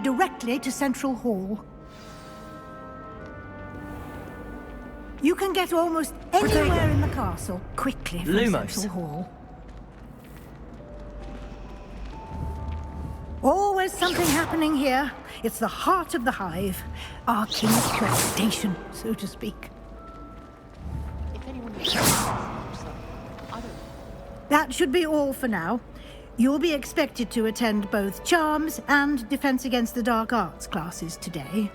directly to Central Hall. You can get almost anywhere in the castle quickly from Central Hall. Always something happening here. It's the heart of the hive. Our king's station, so to speak. If anyone That should be all for now. You'll be expected to attend both Charms and Defense Against the Dark Arts classes today.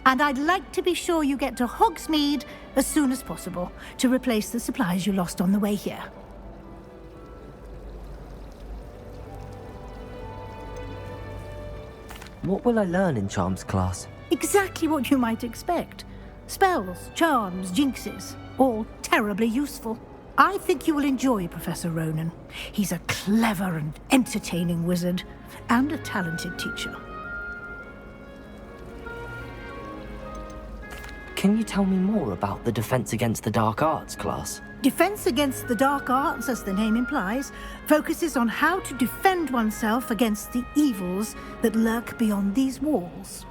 And I'd like to be sure you get to Hogsmeade as soon as possible to replace the supplies you lost on the way here. What will I learn in Charms class? Exactly what you might expect. Spells, charms, jinxes, all terribly useful. I think you will enjoy Professor Ronan. He's a clever and entertaining wizard, and a talented teacher. Can you tell me more about the Defense Against the Dark Arts class? Defense Against the Dark Arts, as the name implies, focuses on how to defend oneself against the evils that lurk beyond these walls.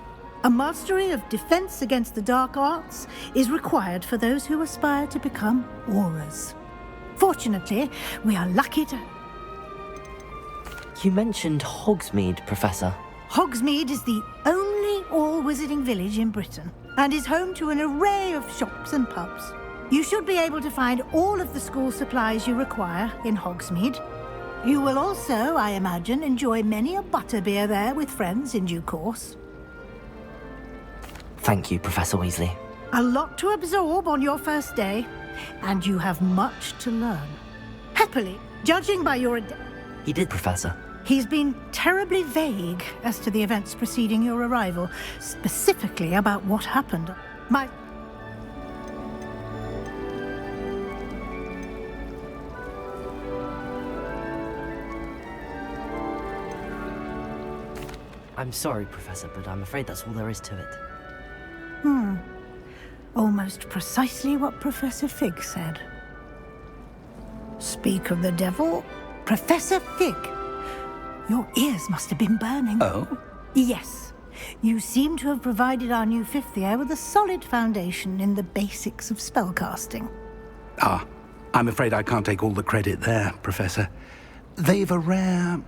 A mastery of Defense Against the Dark Arts is required for those who aspire to become auras. Fortunately, we are lucky to... You mentioned Hogsmeade, Professor. Hogsmeade is the only all-wizarding village in Britain, and is home to an array of shops and pubs. You should be able to find all of the school supplies you require in Hogsmeade. You will also, I imagine, enjoy many a butterbeer there with friends in due course. Thank you, Professor Weasley. A lot to absorb on your first day, and you have much to learn. Happily, judging by your... He did, Professor. He's been terribly vague as to the events preceding your arrival, specifically about what happened. I'm sorry, Professor, but I'm afraid that's all there is to it. Almost precisely what Professor Fig said. Speak of the devil, Professor Fig. Your ears must have been burning. Oh? Yes. You seem to have provided our new fifth year with a solid foundation in the basics of spellcasting. Ah, I'm afraid I can't take all the credit there, Professor. They've a rare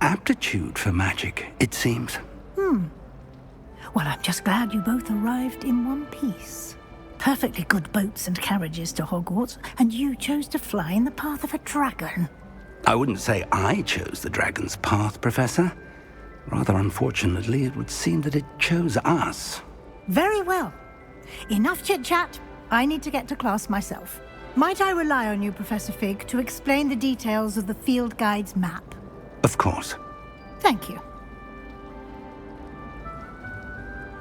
aptitude for magic, it seems. Well, I'm just glad you both arrived in one piece. Perfectly good boats and carriages to Hogwarts, and you chose to fly in the path of a dragon. I wouldn't say I chose the dragon's path, Professor. Rather unfortunately, it would seem that it chose us. Very well. Enough chit-chat. I need to get to class myself. Might I rely on you, Professor Fig, to explain the details of the field guide's map? Of course. Thank you.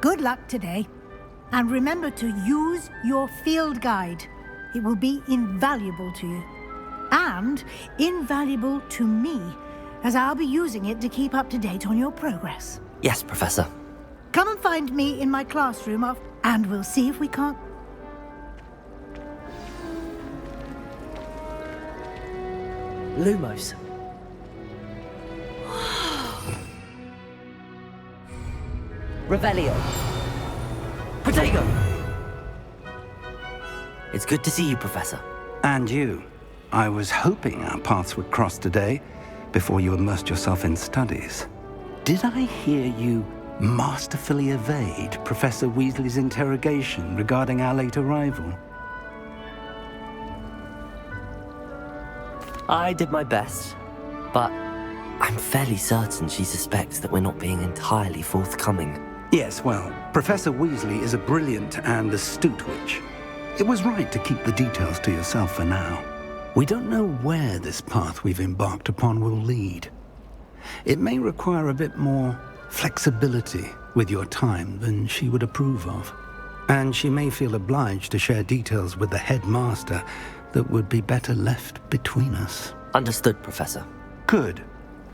Good luck today. And remember to use your field guide. It will be invaluable to you. And invaluable to me, as I'll be using it to keep up to date on your progress. Yes, Professor. Come and find me in my classroom, and we'll see if we can't... Lumos. Revelio. Protego. It's good to see you, Professor. And you. I was hoping our paths would cross today, before you immersed yourself in studies. Did I hear you masterfully evade Professor Weasley's interrogation regarding our late arrival? I did my best, but I'm fairly certain she suspects that we're not being entirely forthcoming. Yes, well, Professor Weasley is a brilliant and astute witch. It was right to keep the details to yourself for now. We don't know where this path we've embarked upon will lead. It may require a bit more flexibility with your time than she would approve of. And she may feel obliged to share details with the headmaster that would be better left between us. Understood, Professor. Good.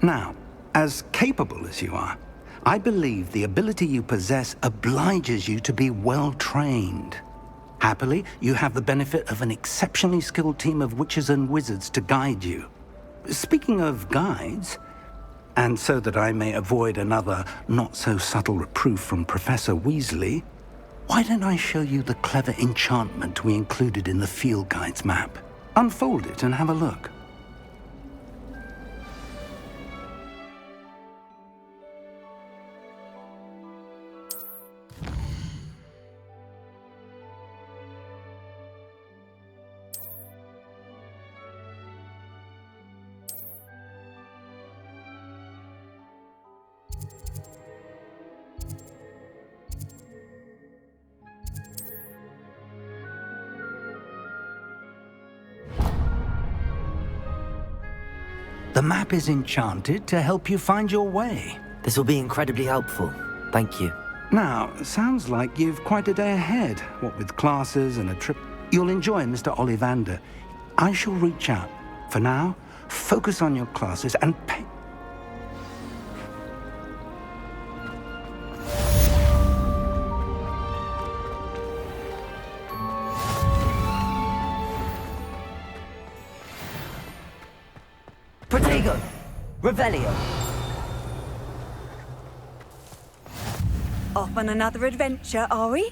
Now, as capable as you are, I believe the ability you possess obliges you to be well-trained. Happily, you have the benefit of an exceptionally skilled team of witches and wizards to guide you. Speaking of guides, And so that I may avoid another not-so-subtle reproof from Professor Weasley, why don't I show you the clever enchantment we included in the field guide's map? Unfold it and have a look. The map is enchanted to help you find your way. This will be incredibly helpful. Thank you. Now, sounds like you've quite a day ahead, what with classes and a trip. You'll enjoy Mr. Ollivander. I shall reach out. For now, focus on your classes and pay... Protego! Revelio! Off on another adventure, are we?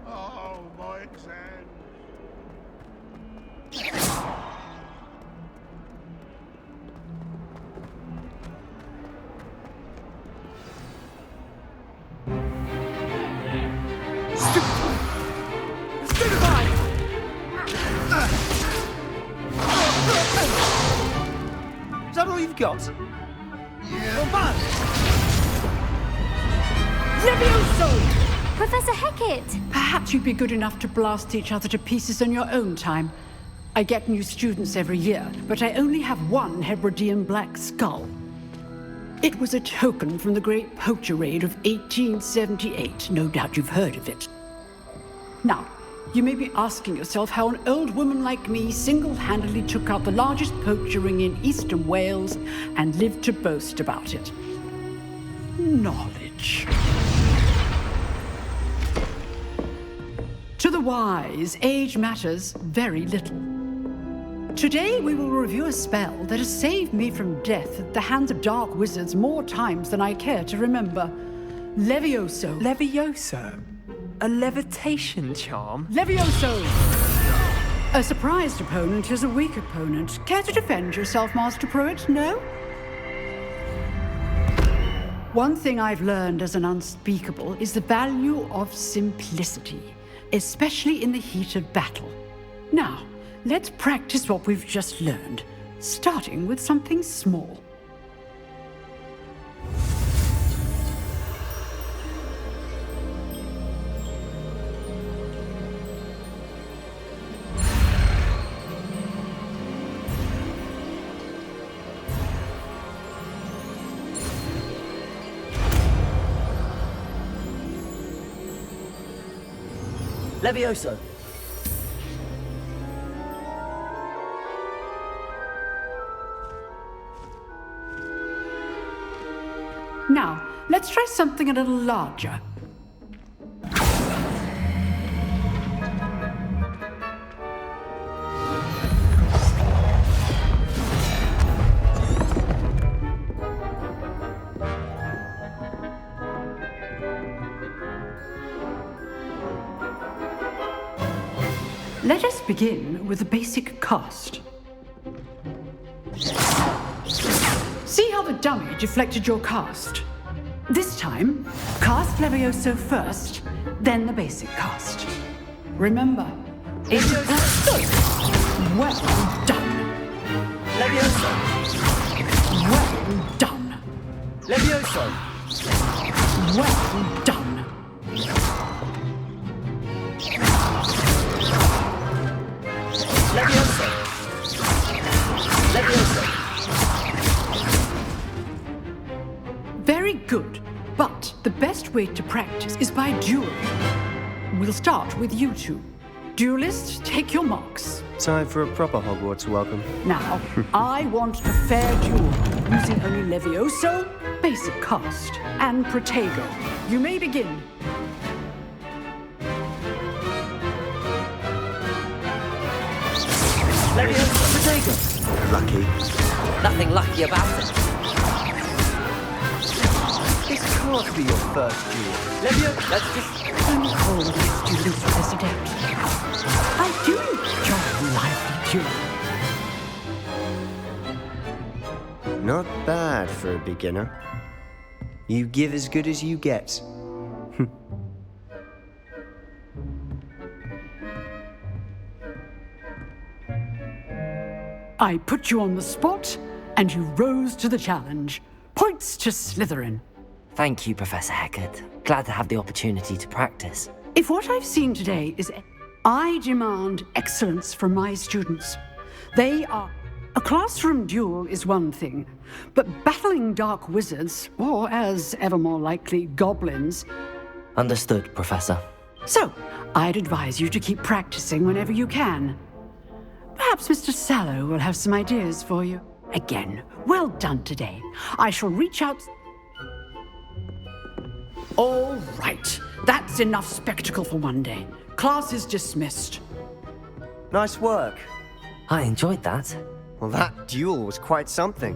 Oh, my exam. Is that all you've got? Yeah. Levioso! Professor Hecat! Perhaps you'd be good enough to blast each other to pieces in your own time. I get new students every year, but I only have one Hebridean black skull. It was a token from the Great Poacher Raid of 1878. No doubt you've heard of it. Now, you may be asking yourself how an old woman like me single-handedly took out the largest poacher ring in eastern Wales and lived to boast about it. Knowledge. To the wise, age matters very little. Today we will review a spell that has saved me from death at the hands of dark wizards more times than I care to remember. Levioso. Levioso? A levitation charm? Levioso! A surprised opponent is a weak opponent. Care to defend yourself, Master Pruitt? No? One thing I've learned as an unspeakable is the value of simplicity, especially in the heat of battle. Now, let's practice what we've just learned, starting with something small. Levioso! Now, let's try something a little larger. Let us begin with the basic cast. See how the dummy deflected your cast? This time, cast Levioso first, then the basic cast. Remember, it's well done. Levioso! Well done. Levioso! Well done. Levioso! Levioso! Very good, but the best way to practice is by dueling. We'll start with you two. Duelists, take your marks. Time for a proper Hogwarts welcome. Now, I want a fair duel, using only Levioso, basic cast, and Protego. You may begin. Lucky. Nothing lucky about it. This can't be your first duel. Let's just... Only call these students as adept. I do enjoy lively dueling. Not bad for a beginner. You give as good as you get. I put you on the spot, and you rose to the challenge. Points to Slytherin. Thank you, Professor Hecat. Glad to have the opportunity to practice. If what I've seen today is... I demand excellence from my students. They are... A classroom duel is one thing, but battling dark wizards, or as ever more likely, goblins... Understood, Professor. So, I'd advise you to keep practicing whenever you can. Perhaps Mr. Sallow will have some ideas for you. Again, well done today. I shall reach out... All right. That's enough spectacle for one day. Class is dismissed. Nice work. I enjoyed that. Well, that duel was quite something.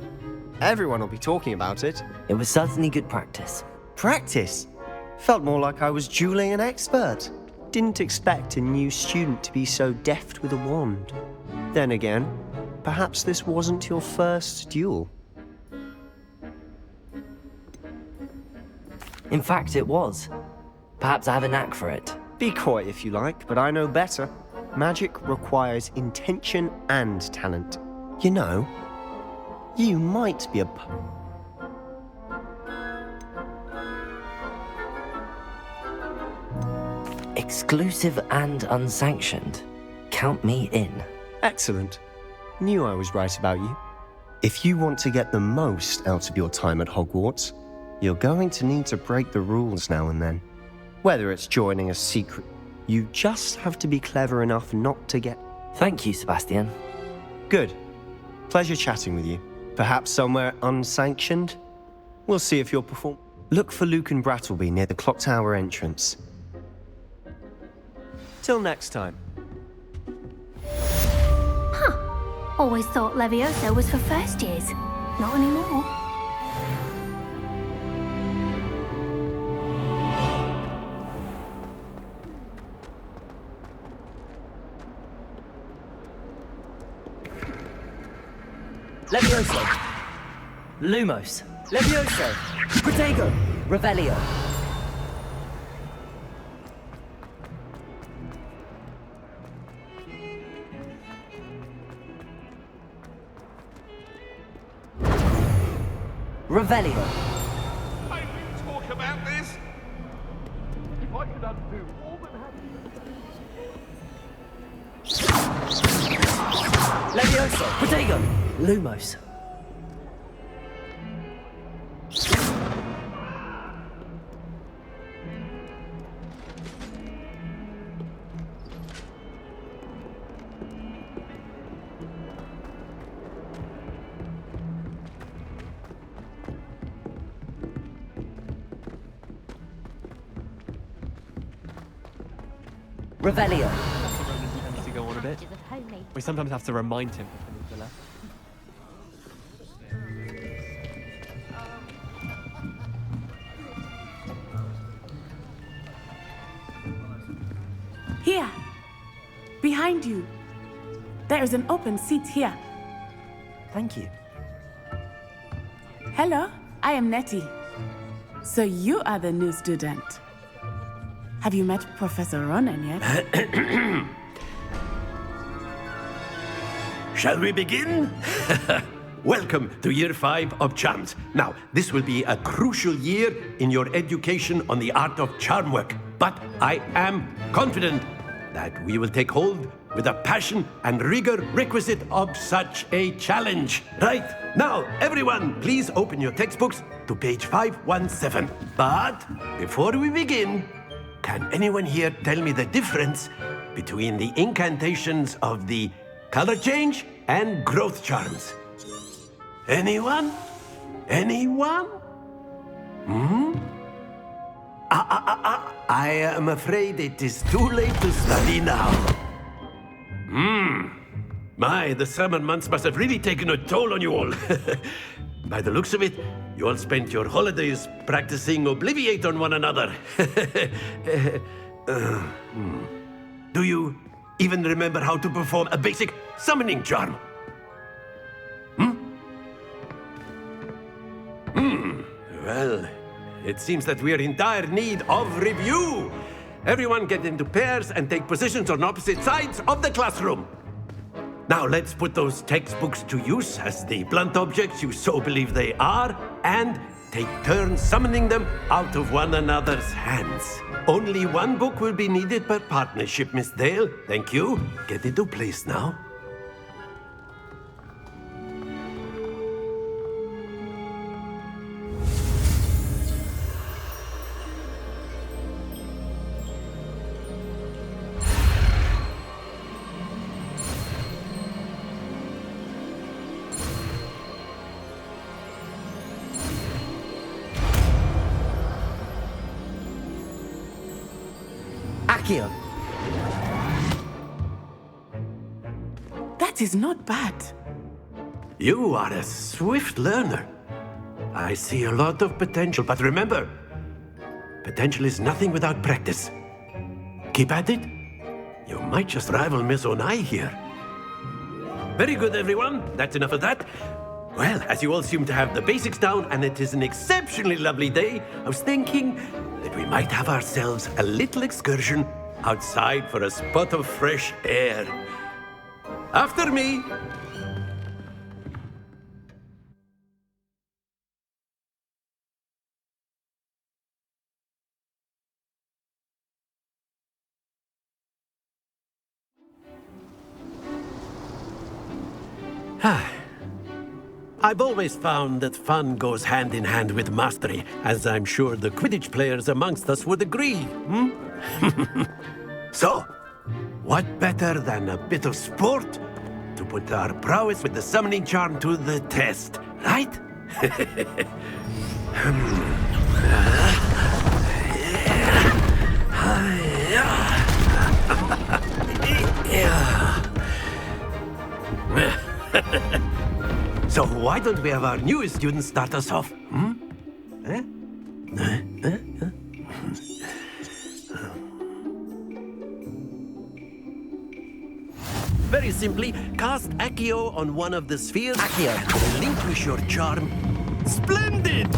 Everyone will be talking about it. It was certainly good practice. Practice? Felt more like I was dueling an expert. Didn't expect a new student to be so deft with a wand. Then again, perhaps this wasn't your first duel. In fact, it was. Perhaps I have a knack for it. Be coy if you like, but I know better. Magic requires intention and talent. You know, you might be a... Exclusive and unsanctioned. Count me in. Excellent. Knew I was right about you. If you want to get the most out of your time at Hogwarts, you're going to need to break the rules now and then. Whether it's joining a secret, you just have to be clever enough not to get... Thank you, Sebastian. Good. Pleasure chatting with you. Perhaps somewhere unsanctioned? We'll see if you'll perform. Look for Luke and Brattleby near the clock tower entrance. Till next time. Always thought Levioso was for first years. Not anymore. Levioso. Lumos. Levioso. Protego. Revelio. Revelio. I will talk about this. If I could undo all that happened. Levioso. Protego. Lumos. Revelio. Tends to go on a bit. We sometimes have to remind him of the left. Here, behind you. There is an open seat here. Thank you. Hello, I am Nettie. So you are the new student. Have you met Professor Ronen yet? Shall we begin? Welcome to Year 5 of Charms. Now, this will be a crucial year in your education on the art of charm work. But I am confident that we will take hold with the passion and rigor requisite of such a challenge. Right, now, everyone, please open your textbooks to page 517. But before we begin, can anyone here tell me the difference between the incantations of the color change and growth charms? Anyone? Anyone? I am afraid it is too late to study now. My, the summer months must have really taken a toll on you all. By the looks of it, you all spent your holidays practicing Obliviate on one another. Do you even remember how to perform a basic summoning charm? Well, it seems that we are in dire need of review. Everyone get into pairs and take positions on opposite sides of the classroom. Now let's put those textbooks to use as the blunt objects you so believe they are, and take turns summoning them out of one another's hands. Only one book will be needed per partnership, Miss Dale. Thank you. Get into place now. That is not bad. You are a swift learner. I see a lot of potential, but remember, potential is nothing without practice. Keep at it. You might just rival Miss Onai here. Very good, everyone. That's enough of that. Well, as you all seem to have the basics down, and it is an exceptionally lovely day, I was thinking that we might have ourselves a little excursion outside for a spot of fresh air. After me. I've always found that fun goes hand in hand with mastery, as I'm sure the Quidditch players amongst us would agree. So, what better than a bit of sport to put our prowess with the summoning charm to the test, right? So why don't we have our newest student start us off? Very simply, cast Accio on one of the spheres and relinquish your charm. Splendid!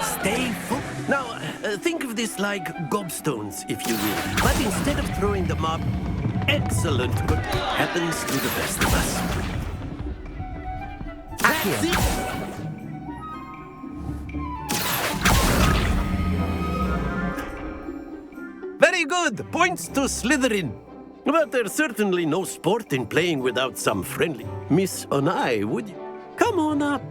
Stay focused. Now, think of this like gobstones, if you will. But instead of throwing them up, excellent good happens to the best of us. That's it! Very good! Points to Slytherin. But there's certainly no sport in playing without some friendly. Miss Onai, would you? Come on up.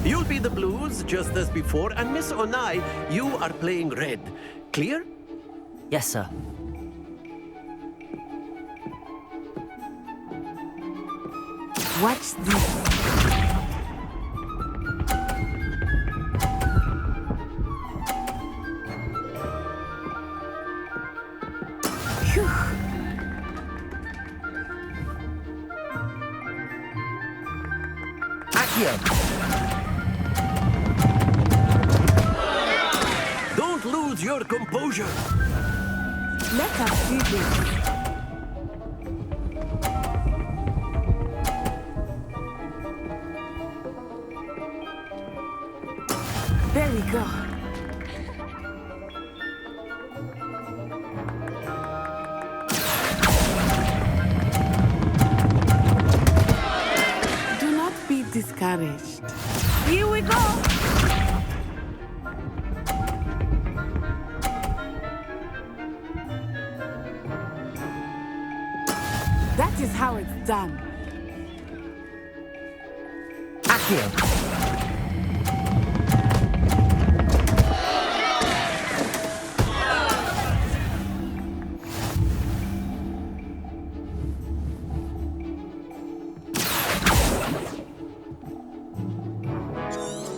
You'll be the blues, just as before, and Miss Onai, you are playing red. Clear? Yes, sir. Watch this. Don't lose your composure. Let us see this. There we go. Do not be discouraged. Here we go. That is how it's done. Accio.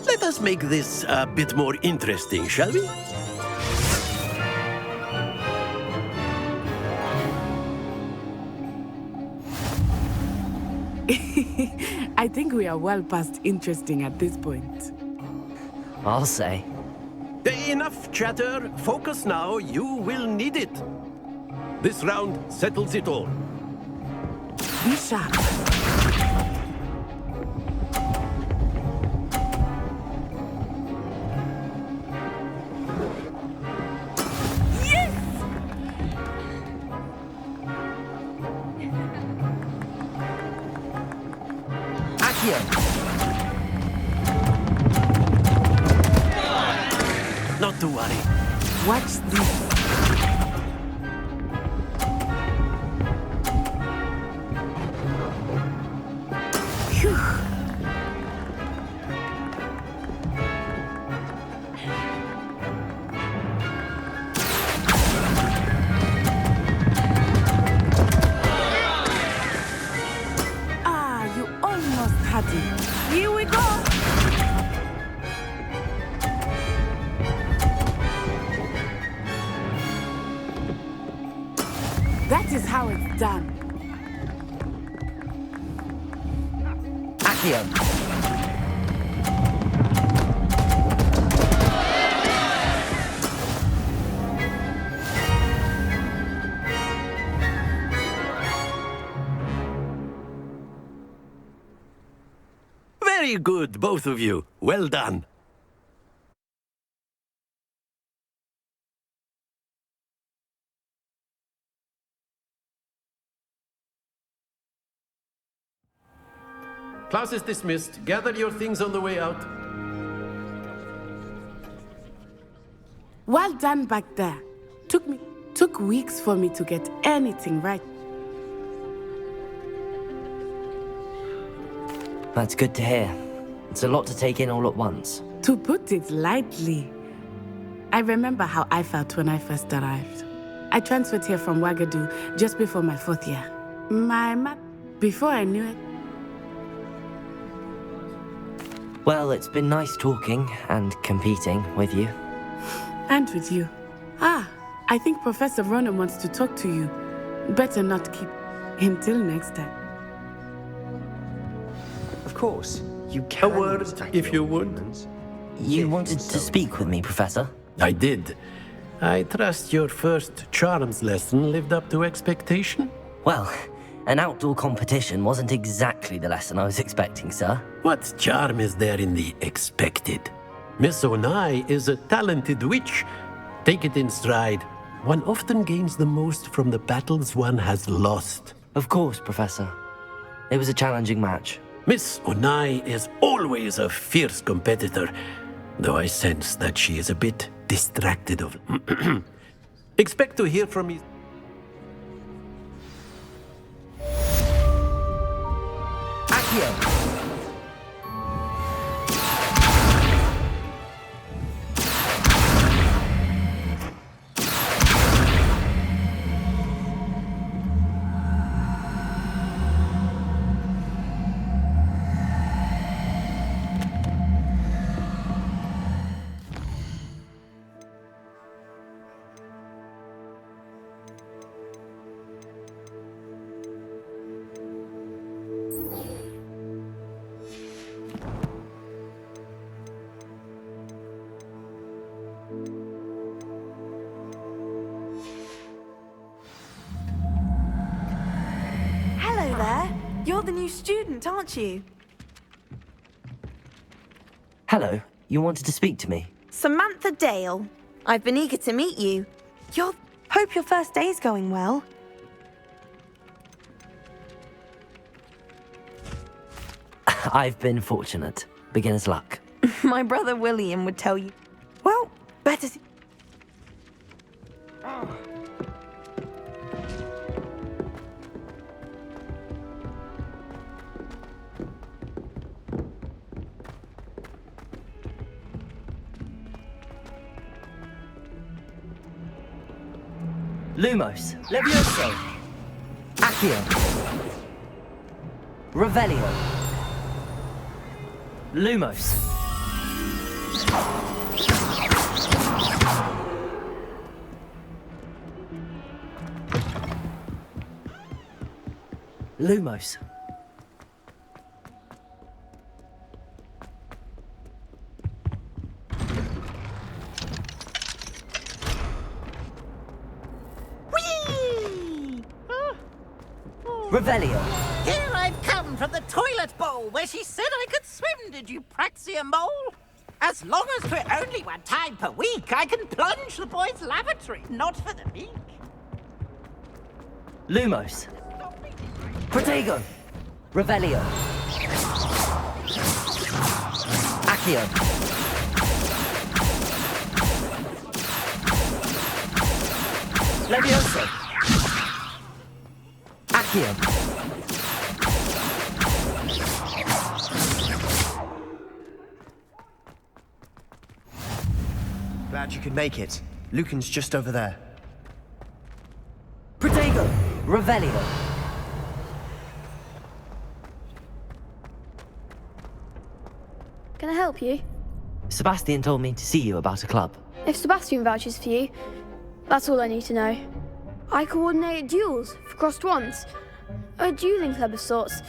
Let us make this a bit more interesting, shall we? I think we are well past interesting at this point. I'll say. Enough chatter. Focus now. You will need it. This round settles it all. Be sharp. Not to worry. Watch this. Phew. Ah, you almost had it. Here we go. That is how it's done. Accio. Very good, both of you. Well done. Class is dismissed. Gather your things on the way out. Well done back there. Took weeks for me to get anything right. That's good to hear. It's a lot to take in all at once. To put it lightly, I remember how I felt when I first arrived. I transferred here from Ouagadougou just before my 4th year. Before I knew it. Well, it's been nice talking and competing with you. And with you. I think Professor Ronan wants to talk to you. Better not keep until next time. Of course, you can. A word, if you would. You wanted to speak with me, Professor? I did. I trust your first charms lesson lived up to expectation? Well, an outdoor competition wasn't exactly the lesson I was expecting, sir. What charm is there in the expected? Miss Onai is a talented witch. Take it in stride. One often gains the most from the battles one has lost. Of course, Professor. It was a challenging match. Miss Onai is always a fierce competitor, though I sense that she is a bit distracted of... Expect to hear from me... Accio! Hello there. You're the new student, aren't you? Hello. You wanted to speak to me? Samantha Dale. I've been eager to meet you. Hope your first day's going well. I've been fortunate. Beginner's luck. My brother William would tell you. Well, better... Lumos. Levioso. Accio. Revelio. Lumos. Lumos. Revelio. Here I've come from the toilet bowl where she said I could swim, did you praxia mole? As long as 'twere only one time per week, I can plunge the boys' lavatory, not for the meek. Lumos. Protego. Revelio. Accio. Levioso. Accio. Glad you could make it. Lucan's just over there. Protego. Revelio. Can I help you? Sebastian told me to see you about a club. If Sebastian vouches for you, that's all I need to know. I coordinate duels for crossed wands. A dueling club of sorts.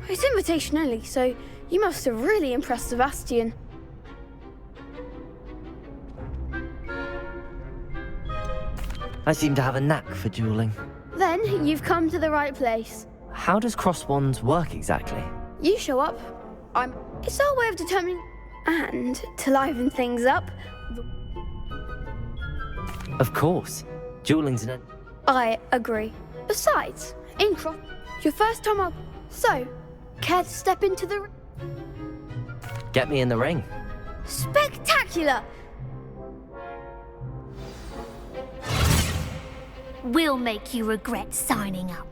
It's invitation only, so you must have really impressed Sebastian. I seem to have a knack for dueling. Then you've come to the right place. How does cross wands work exactly? You show up. It's our way of determining and to liven things up. Of course. Dueling's an... I agree. Besides, in cross, your first time up. So, care to step into the... Get me in the ring. Spectacular! We'll make you regret signing up.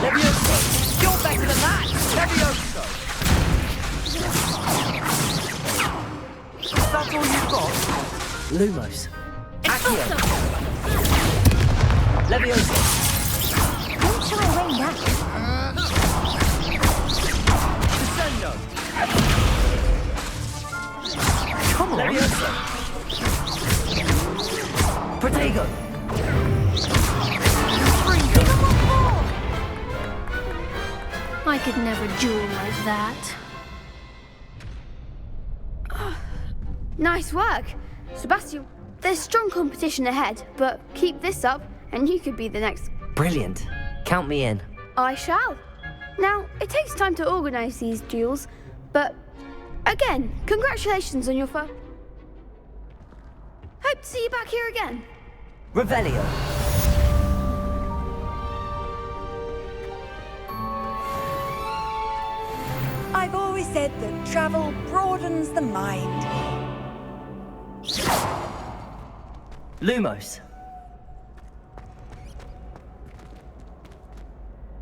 Levioso! You're better than that! Levioso! Is that all you've got? Lumos. Accio. Levioso. Don't try weighing that. Descendo! Come on. Levioso. Protego. I could never duel like that. Nice work. Sebastian, there's strong competition ahead, but keep this up and you could be the next. Brilliant. Count me in. I shall. Now, it takes time to organise these duels, but again, congratulations on your first. Hope to see you back here again. Revelio. I've always said that travel broadens the mind. Lumos.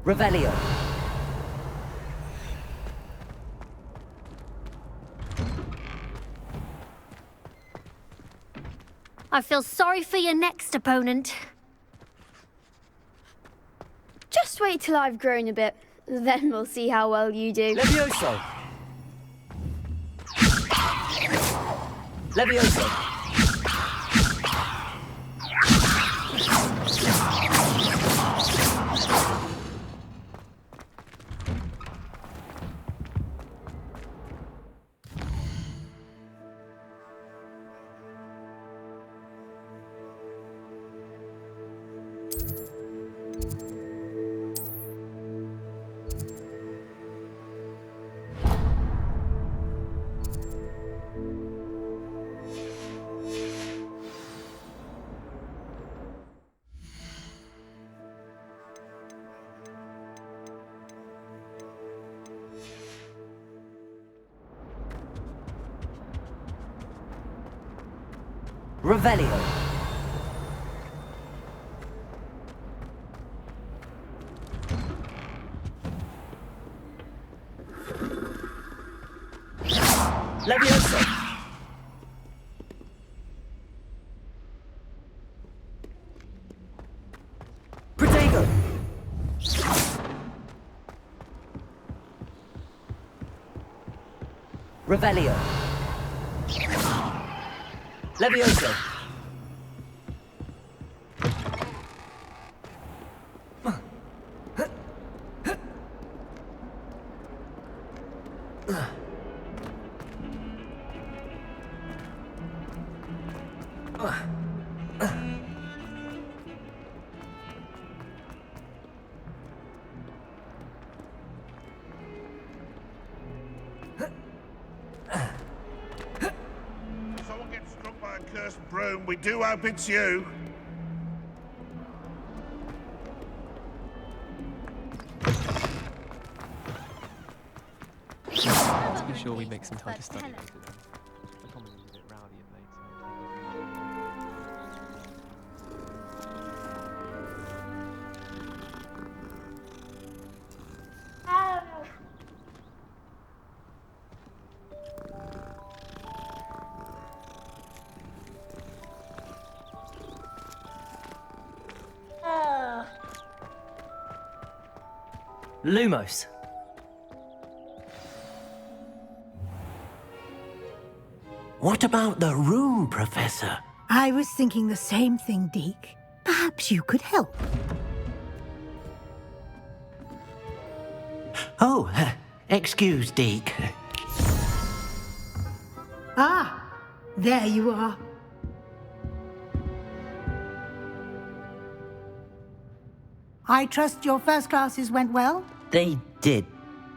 Revelio. I feel sorry for your next opponent. Just wait till I've grown a bit, then we'll see how well you do. Levioso. Levioso. Revelio. Levioso. Protego. Revelio. Levioso. Someone gets struck by a cursed broom, we do hope it's you. Let's be sure we make some time to study later then. My Tom is a bit rowdy of late, Lumos. What about the room, Professor? I was thinking the same thing, Deke. Perhaps you could help. Oh, excuse, Deke. Ah, there you are. I trust your first classes went well? They did.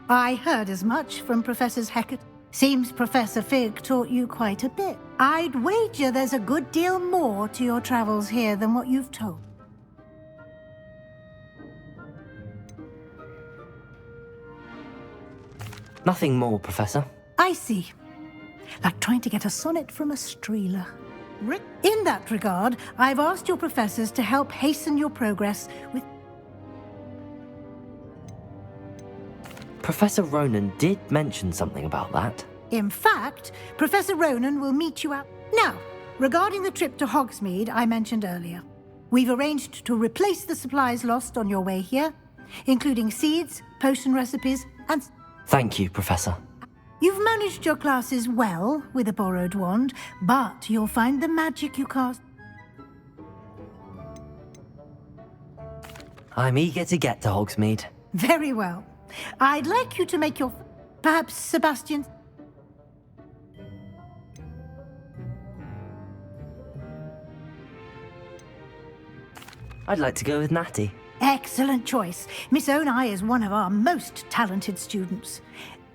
I heard as much from Professors Heckert. Seems Professor Fig taught you quite a bit. I'd wager there's a good deal more to your travels here than what you've told. Nothing more, Professor. I see. Like trying to get a sonnet from a streeler. In that regard, I've asked your professors to help hasten your progress with... Professor Ronan did mention something about that. In fact, Professor Ronan will meet you out... Now, regarding the trip to Hogsmeade I mentioned earlier, we've arranged to replace the supplies lost on your way here, including seeds, potion recipes, and... Thank you, Professor. You've managed your classes well with a borrowed wand, but you'll find the magic you cast... I'm eager to get to Hogsmeade. Very well. I'd like you to make your... Perhaps Sebastian... I'd like to go with Natty. Excellent choice. Miss Onai is one of our most talented students.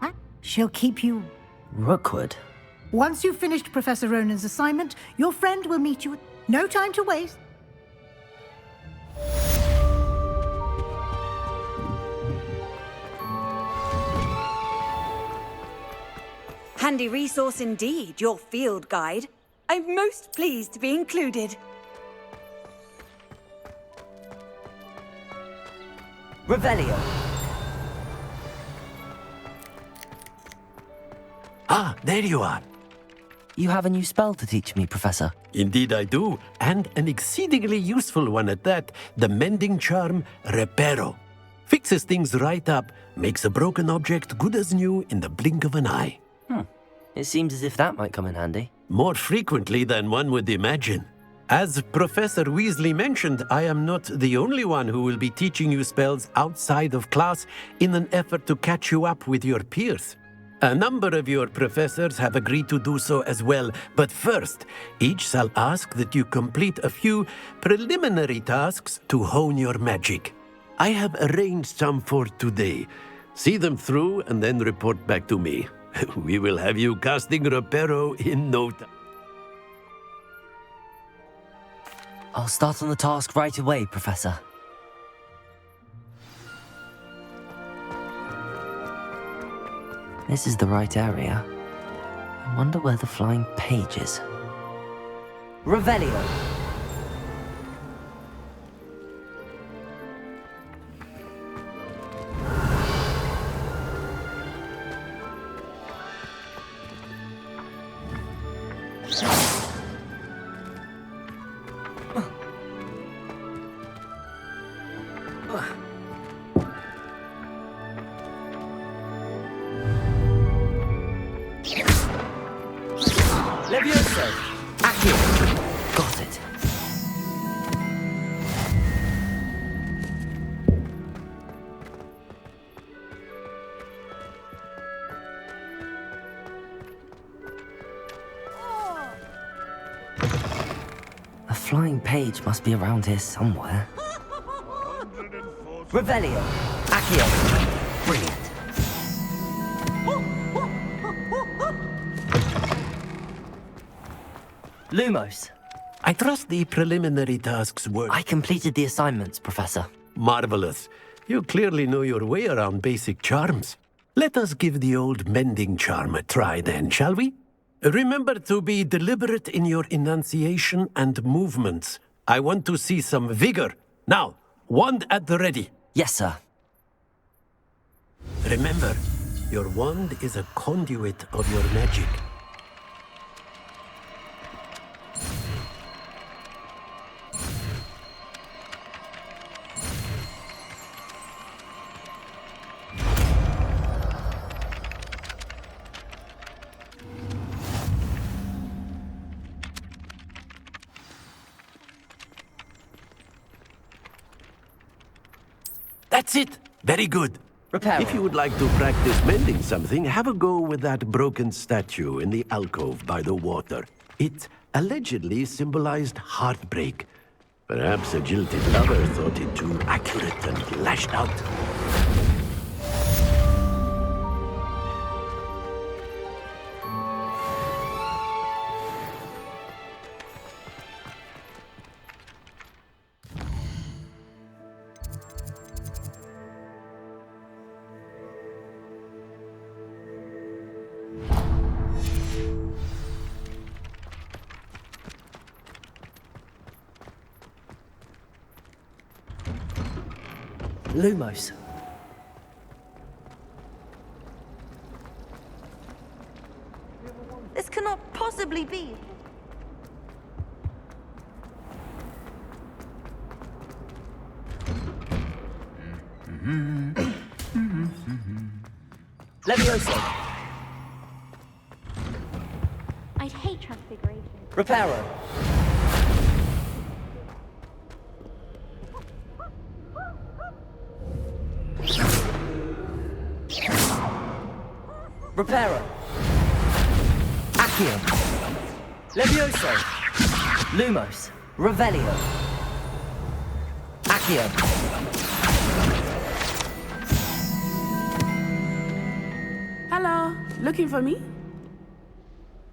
And she'll keep you... Rookwood? Once you've finished Professor Ronan's assignment, your friend will meet you at... No time to waste. Handy resource indeed, your field guide. I'm most pleased to be included. Revelio. Ah, there you are. You have a new spell to teach me, Professor. Indeed I do, and an exceedingly useful one at that. The mending charm, Reparo. Fixes things right up, makes a broken object good as new in the blink of an eye. It seems as if that might come in handy. More frequently than one would imagine. As Professor Weasley mentioned, I am not the only one who will be teaching you spells outside of class in an effort to catch you up with your peers. A number of your professors have agreed to do so as well, but first, each shall ask that you complete a few preliminary tasks to hone your magic. I have arranged some for today. See them through and then report back to me. We will have you casting Reparo in no time. I'll start on the task right away, Professor. This is the right area. I wonder where the flying page is. Revelio! Levioso! Accio! Got it. flying page must be around here somewhere. Revelio. Accio. Brilliant. Lumos. I trust the preliminary tasks were... I completed the assignments, Professor. Marvelous. You clearly know your way around basic charms. Let us give the old mending charm a try then, shall we? Remember to be deliberate in your enunciation and movements. I want to see some vigor. Now, wand at the ready. Yes, sir. Remember, your wand is a conduit of your magic. That's it. Very good. Repair. If you would like to practice mending something, have a go with that broken statue in the alcove by the water. It allegedly symbolized heartbreak. Perhaps a jilted lover thought it too accurate and lashed out. Lumos. This cannot possibly be. Levioso. I'd hate transfiguration. Reparo. Reparo. Accio. Levioso. Lumos. Revelio. Accio. Hello, looking for me?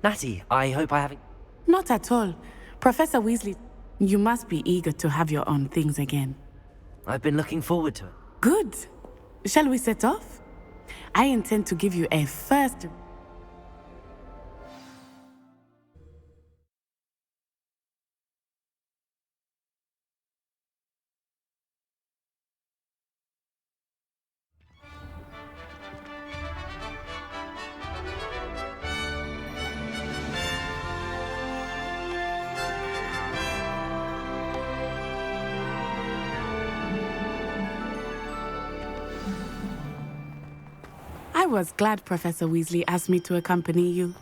Natty, I hope I haven't... Not at all. Professor Weasley, you must be eager to have your own things again. I've been looking forward to it. Good. Shall we set off? I intend to give you a first... I was glad Professor Weasley asked me to accompany you.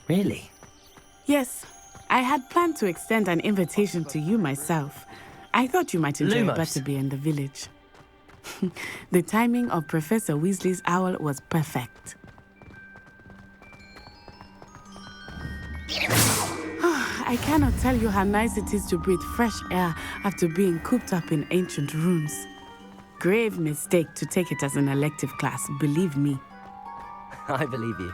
Really? Yes. I had planned to extend an invitation to you myself. I thought you might enjoy Lumos. Butterby in the village. The timing of Professor Weasley's owl was perfect. I cannot tell you how nice it is to breathe fresh air after being cooped up in ancient rooms. Grave mistake to take it as an elective class, believe me. I believe you.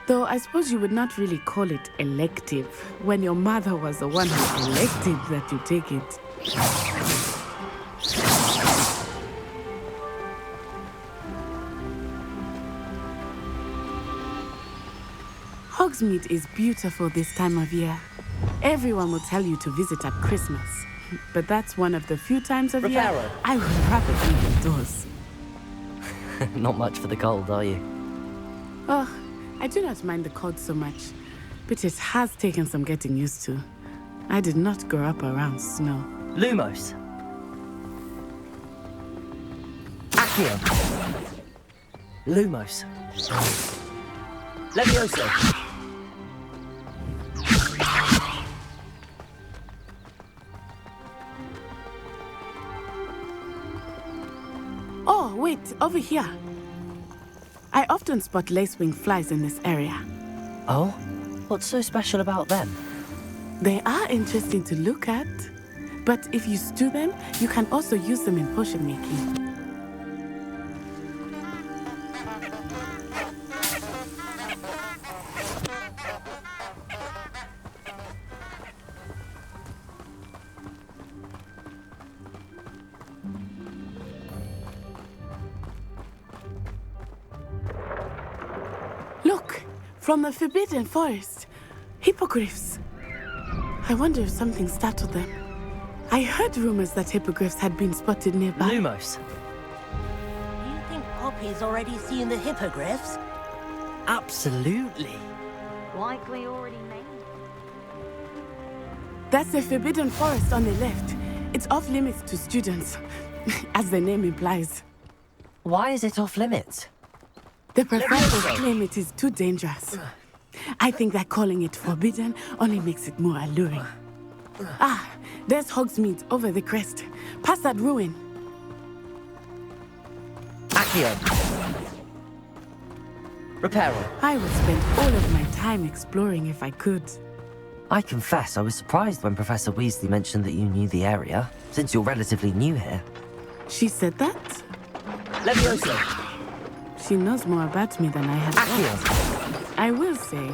Though I suppose you would not really call it elective when your mother was the one who elected that you take it. Hogsmeade is beautiful this time of year. Everyone will tell you to visit at Christmas. But that's one of the few times of year I would rather be indoors. Not much for the cold, are you? Oh, I do not mind the cold so much, but it has taken some getting used to. I did not grow up around snow. Lumos. Accio. Lumos. Levioso. Oh, wait, over here. I often spot lacewing flies in this area. Oh? What's so special about them? They are interesting to look at, but if you stew them, you can also use them in potion making. Look, from the Forbidden Forest, hippogriffs. I wonder if something startled them. I heard rumors that hippogriffs had been spotted nearby. Lumos. You think Poppy's already seen the hippogriffs? Absolutely. Like we already named. That's the Forbidden Forest on the left. It's off limits to students, as the name implies. Why is it off limits? The professors claim it is too dangerous. I think that calling it forbidden only makes it more alluring. Ah, there's Hogsmeade over the crest. Past that ruin. Accio. Reparo. I would spend all of my time exploring if I could. I confess I was surprised when Professor Weasley mentioned that you knew the area, since you're relatively new here. She said that? Levioso. She knows more about me than I had thought. I will say,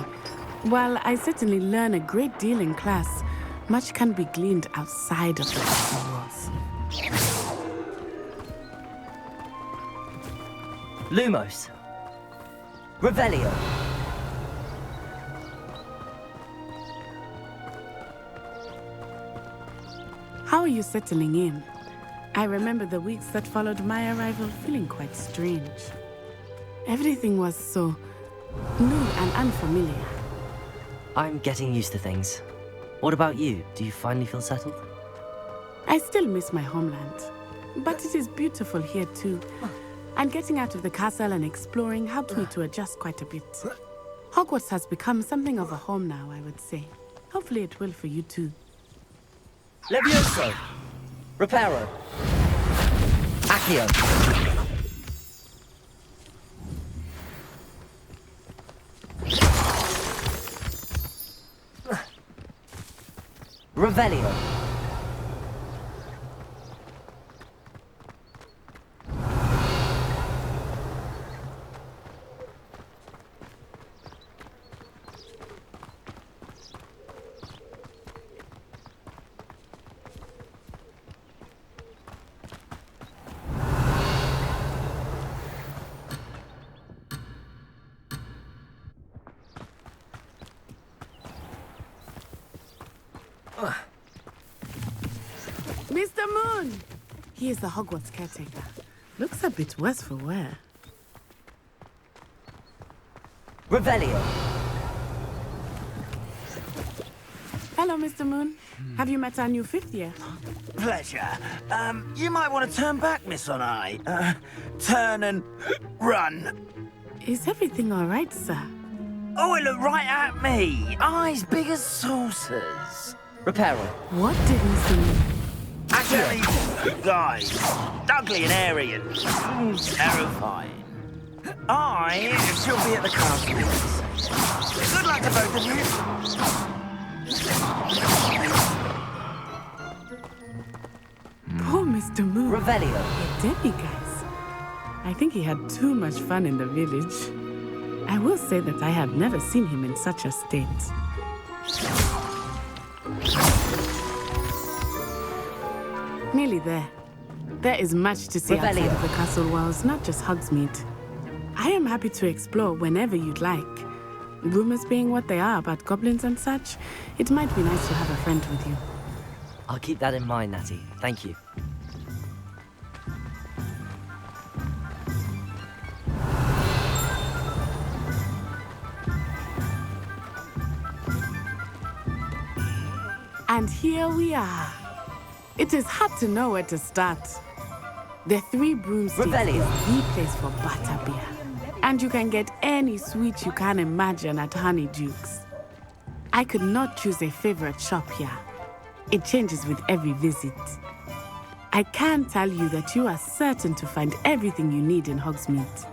while I certainly learn a great deal in class, much can be gleaned outside of the classroom walls. Lumos. Revelio. How are you settling in? I remember the weeks that followed my arrival feeling quite strange. Everything was so new and unfamiliar. I'm getting used to things. What about you? Do you finally feel settled? I still miss my homeland, but it is beautiful here too. And getting out of the castle and exploring helped me to adjust quite a bit. Hogwarts has become something of a home now, I would say. Hopefully it will for you too. Levioso. Reparo. Accio. Revelio. Mr. Moon! He is the Hogwarts caretaker. Looks a bit worse for wear. Revelio. Hello, Mr. Moon. Have you met our new fifth year? Pleasure. You might want to turn back, Miss On-Eye. Turn and run. Is everything all right, sir? Oh, it looked right at me. Eyes big as saucers. Reparo. What did Mr. Moon? Actually, guys, ugly and airy and terrifying. I shall be at the castle. Good luck to both of you. Poor Mr. Moon. Revelio. A demiguise. I think he had too much fun in the village. I will say that I have never seen him in such a state. Nearly there. There is much to see outside of the castle walls, not just Hogsmeade. I am happy to explore whenever you'd like. Rumors being what they are about goblins and such, it might be nice to have a friend with you. I'll keep that in mind, Natty. Thank you. And here we are. It is hard to know where to start. The Three Broomsticks is the place for butterbeer. And you can get any sweet you can imagine at Honeydukes. I could not choose a favorite shop here. It changes with every visit. I can tell you that you are certain to find everything you need in Hogsmeade.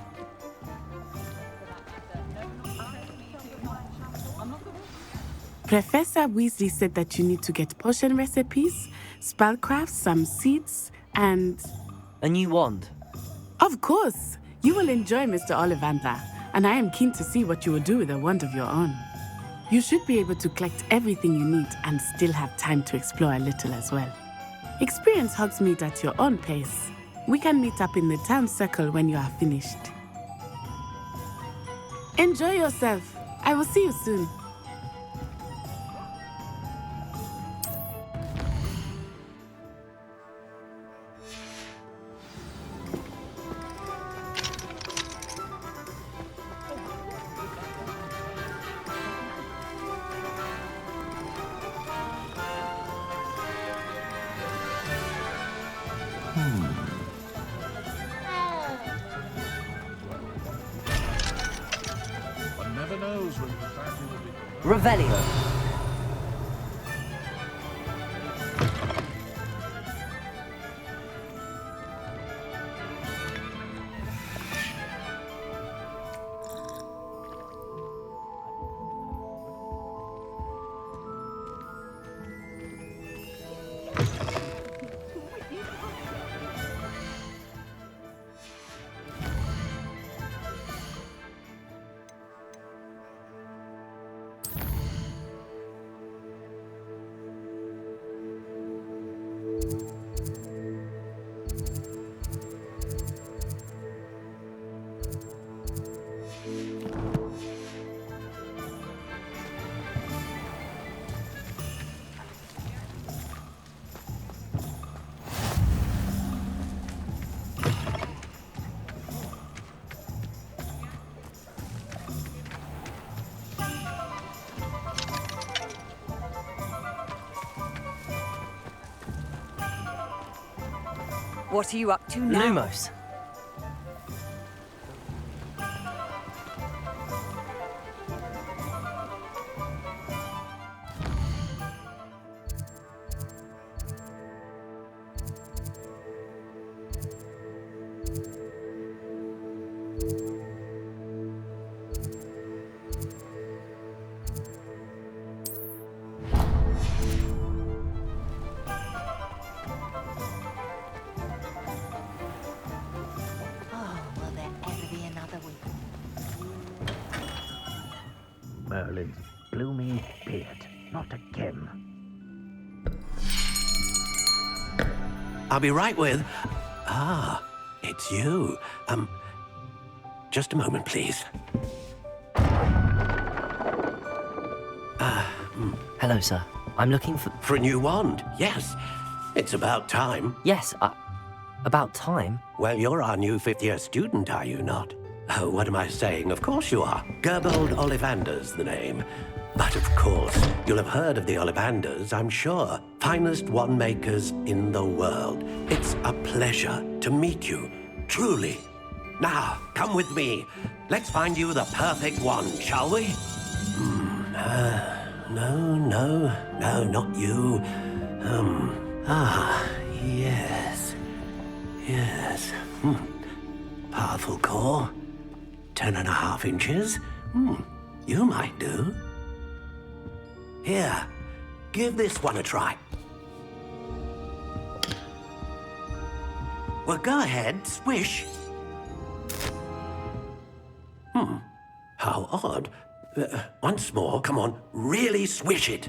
Professor Weasley said that you need to get potion recipes, spellcraft, some seeds, and... A new wand? Of course! You will enjoy Mr. Ollivander, and I am keen to see what you will do with a wand of your own. You should be able to collect everything you need and still have time to explore a little as well. Experience Hogsmeade at your own pace. We can meet up in the town circle when you are finished. Enjoy yourself. I will see you soon. One never knows when the party will be. Revelio. What are you up to now? Lumos. Merlin's bloomy beard. Not again. I'll be right with... Ah, it's you. Just a moment, please. Hello, sir. I'm looking for... For a new wand, yes. It's about time. Yes, about time? Well, you're our new fifth-year student, are you not? Oh, what am I saying? Of course you are. Gerbold Ollivander's the name. But of course, you'll have heard of the Ollivanders, I'm sure. Finest wand makers in the world. It's a pleasure to meet you, truly. Now, come with me. Let's find you the perfect wand, shall we? No, not you. Yes. Powerful core. 10.5 inches. You might do. Here, give this one a try. Well, go ahead, swish. How odd. Once more, come on, really swish it.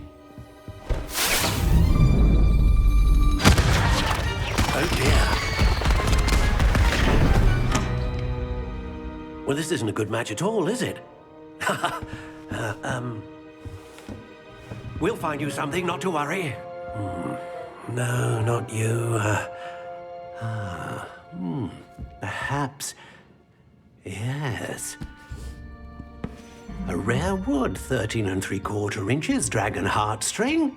Oh dear. Well, this isn't a good match at all, is it? We'll find you something, not to worry. No, not you. Perhaps. Yes. A rare wood, 13 3/4 inches, dragon heartstring.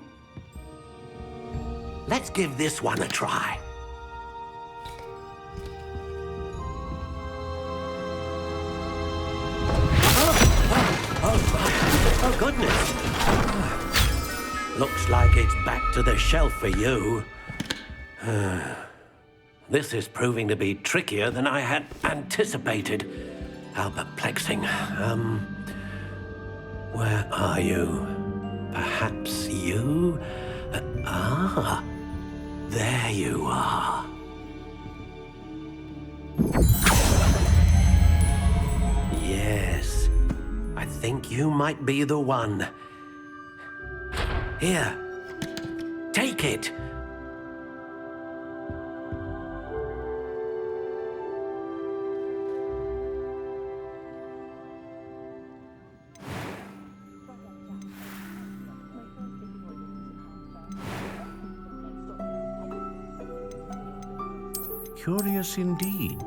Let's give this one a try. Oh, goodness. Looks like it's back to the shelf for you. This is proving to be trickier than I had anticipated. How perplexing. Where are you? Perhaps you? There you are. Yes, I think you might be the one. Here, take it. Curious indeed.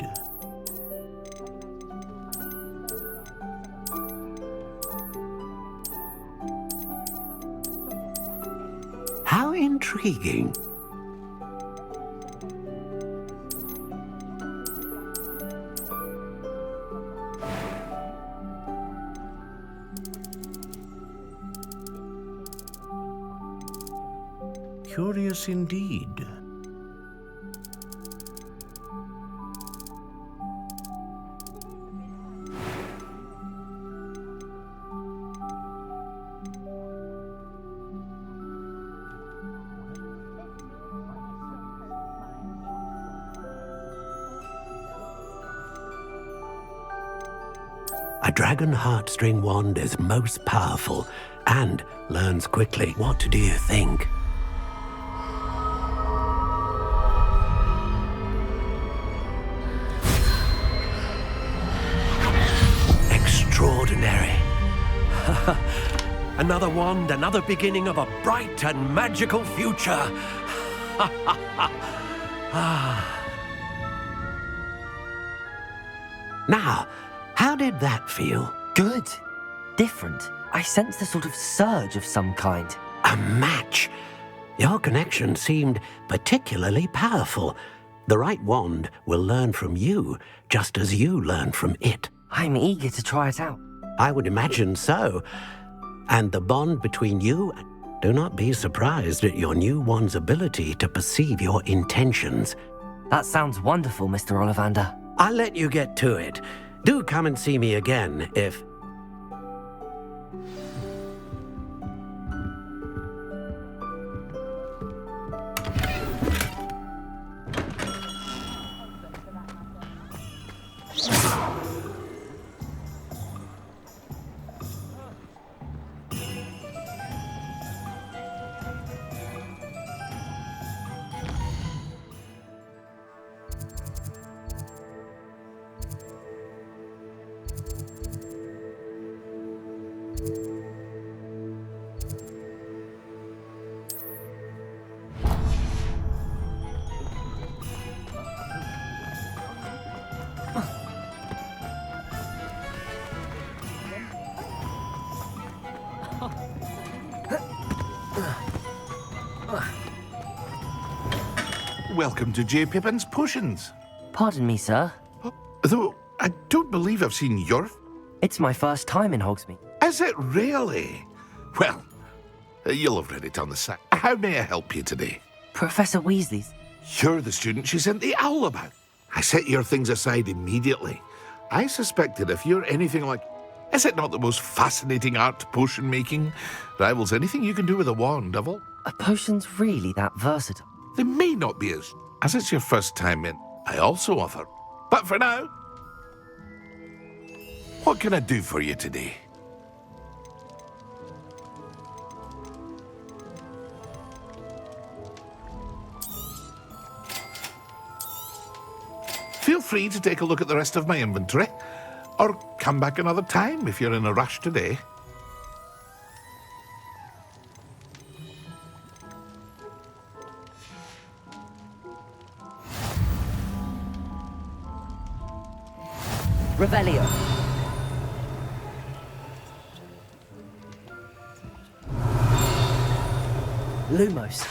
How intriguing. Curious indeed. A dragon heartstring wand is most powerful and learns quickly. What do you think? Extraordinary. Another wand, another beginning of a bright and magical future. Now, how did that feel? Good. Different. I sensed a sort of surge of some kind. A match. Your connection seemed particularly powerful. The right wand will learn from you, just as you learn from it. I'm eager to try it out. I would imagine so. And the bond between you... Do not be surprised at your new wand's ability to perceive your intentions. That sounds wonderful, Mr. Ollivander. I'll let you get to it. Do come and see me again if... Welcome to J. Pippin's Potions. Pardon me, sir. Though, I don't believe I've seen your... It's my first time in Hogsmeade. Is it really? Well, you'll have read it on the side. How may I help you today? Professor Weasley's. You're the student she sent the owl about. I set your things aside immediately. I suspected if you're anything like... Is it not the most fascinating art potion making? Rivals anything you can do with a wand, Devil? Are potions really that versatile? They may not be as it's your first time in. I also offer. But for now, what can I do for you today? Feel free to take a look at the rest of my inventory, or come back another time if you're in a rush today. Revelio. Lumos.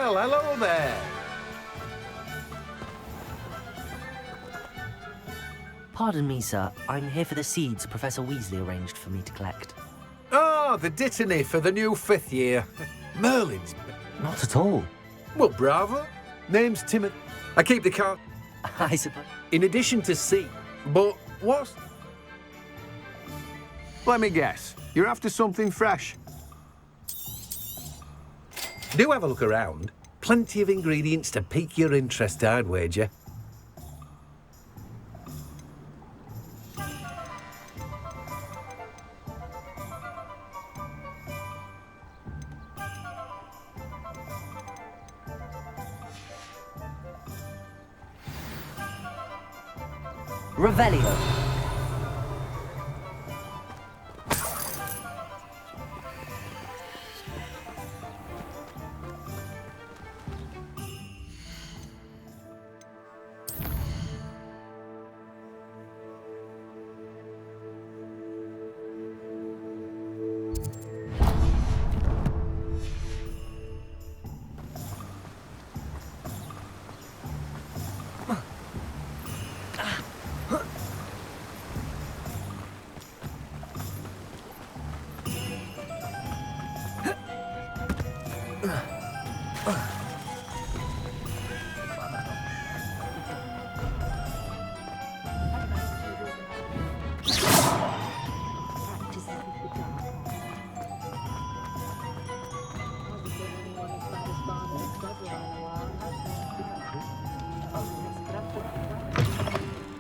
Well, hello there. Pardon me, sir. I'm here for the seeds Professor Weasley arranged for me to collect. Oh, the dittany for the new 5th year. Merlin's. Not at all. Well, bravo. Name's Timothy. I keep the car. I suppose. In addition to C. But what? Let me guess. You're after something fresh. Do have a look around. Plenty of ingredients to pique your interest, I'd wager. Revelio.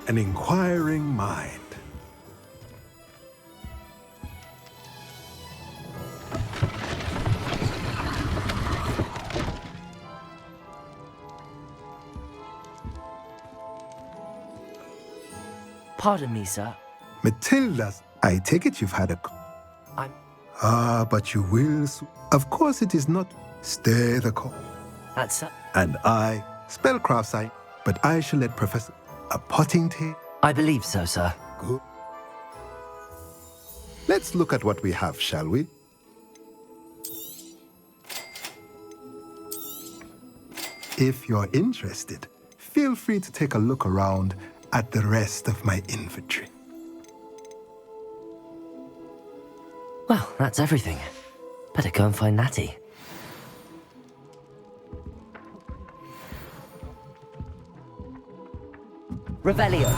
An inquiring mind. Pardon me, sir. Matilda, I take it you've had a... I'm... Ah, but you will... Of course it is not... Stay the call. That's... And I, spellcraft I, but I shall let Professor... A potting tea? I believe so, sir. Good. Let's look at what we have, shall we? If you're interested, feel free to take a look around at the rest of my inventory. Well, that's everything. Better go and find Natty. Revelio.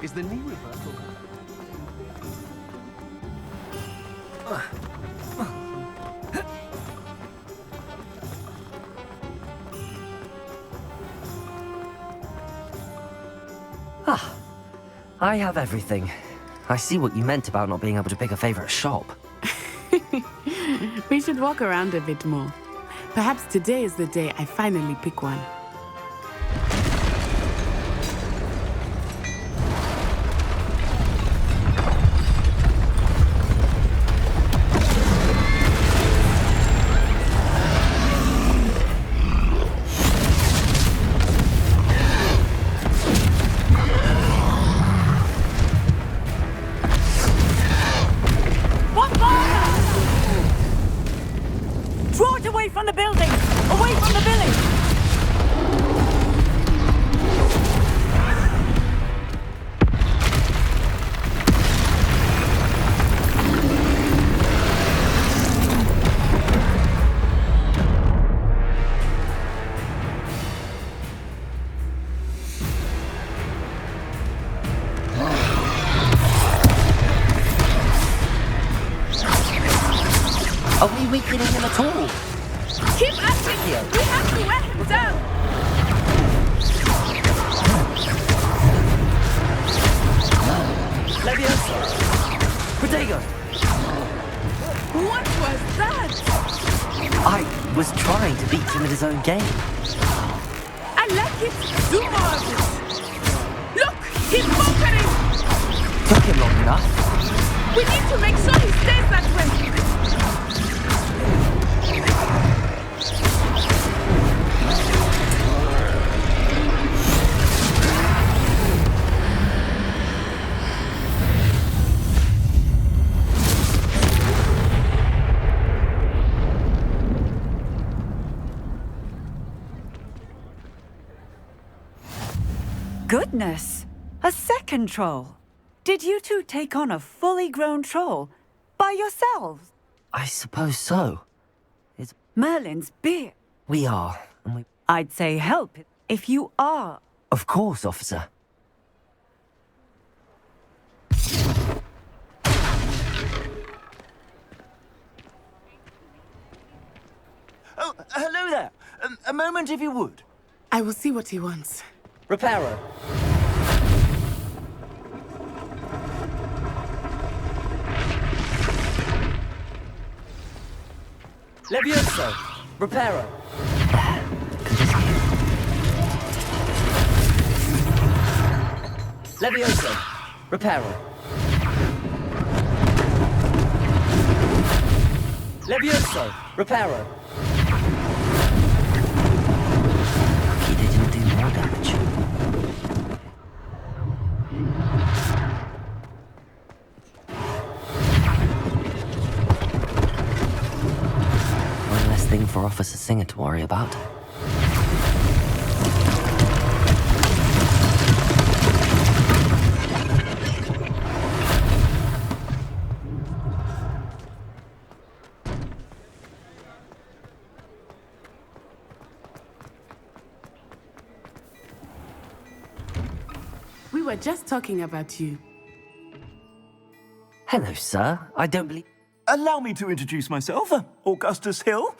Is the knee reversal? Ah, I have everything. I see what you meant about not being able to pick a favorite shop. We should walk around a bit more. Perhaps today is the day I finally pick one. Are we weakening him at all? Keep acting! We have to wear him down! Leviosa! Protego! What was that? I was trying to beat him at his own game. I let it! Do more of it! Look! He's bunkering! Took him long enough. We need to make sure he stays that way! Goodness! A second troll! Did you two take on a fully grown troll? By yourselves? I suppose so. It's... Merlin's big. We are, and we... I'd say help if you are. Of course, officer. Oh, hello there. A moment if you would. I will see what he wants. Reparo. Levioso. Reparo. Levioso. Reparo. Levioso. Reparo. Lucky they didn't do more damage. One less thing for Officer Singer to worry about. We were just talking about you. Hello, sir. I don't believe... Allow me to introduce myself, Augustus Hill.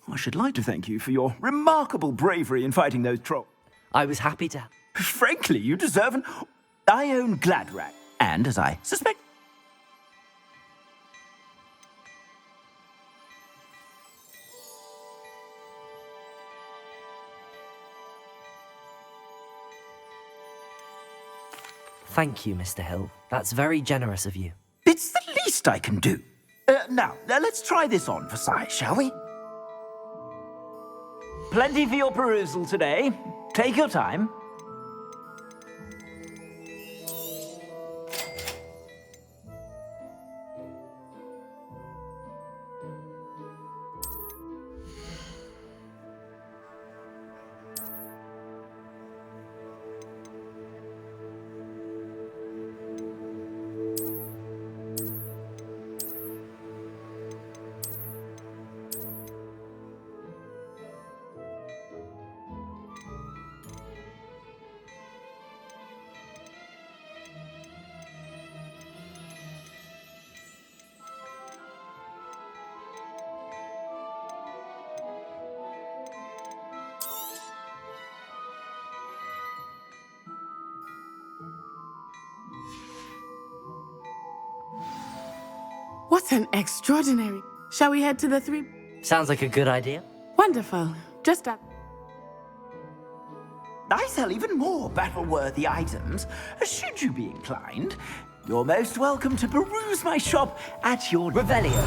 I should like to thank you for your remarkable bravery in fighting those trolls. I was happy to... Frankly, you deserve an... I own Gladrak, and as I suspect... Thank you, Mr. Hill. That's very generous of you. It's the least I can do. Now, let's try this on for size, shall we? Plenty for your perusal today. Take your time. What an extraordinary... Shall we head to the three... Sounds like a good idea. Wonderful. Just up. I sell even more battle-worthy items, should you be inclined. You're most welcome to peruse my shop at your Revelio.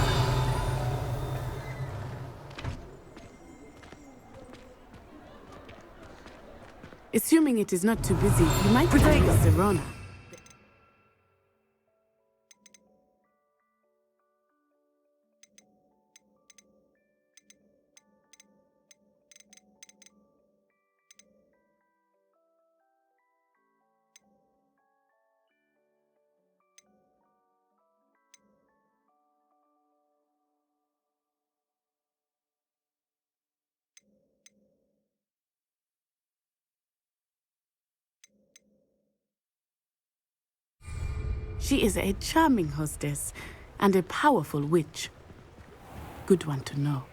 Assuming it is not too busy, you might find Serona. She is a charming hostess and a powerful witch. Good one to know.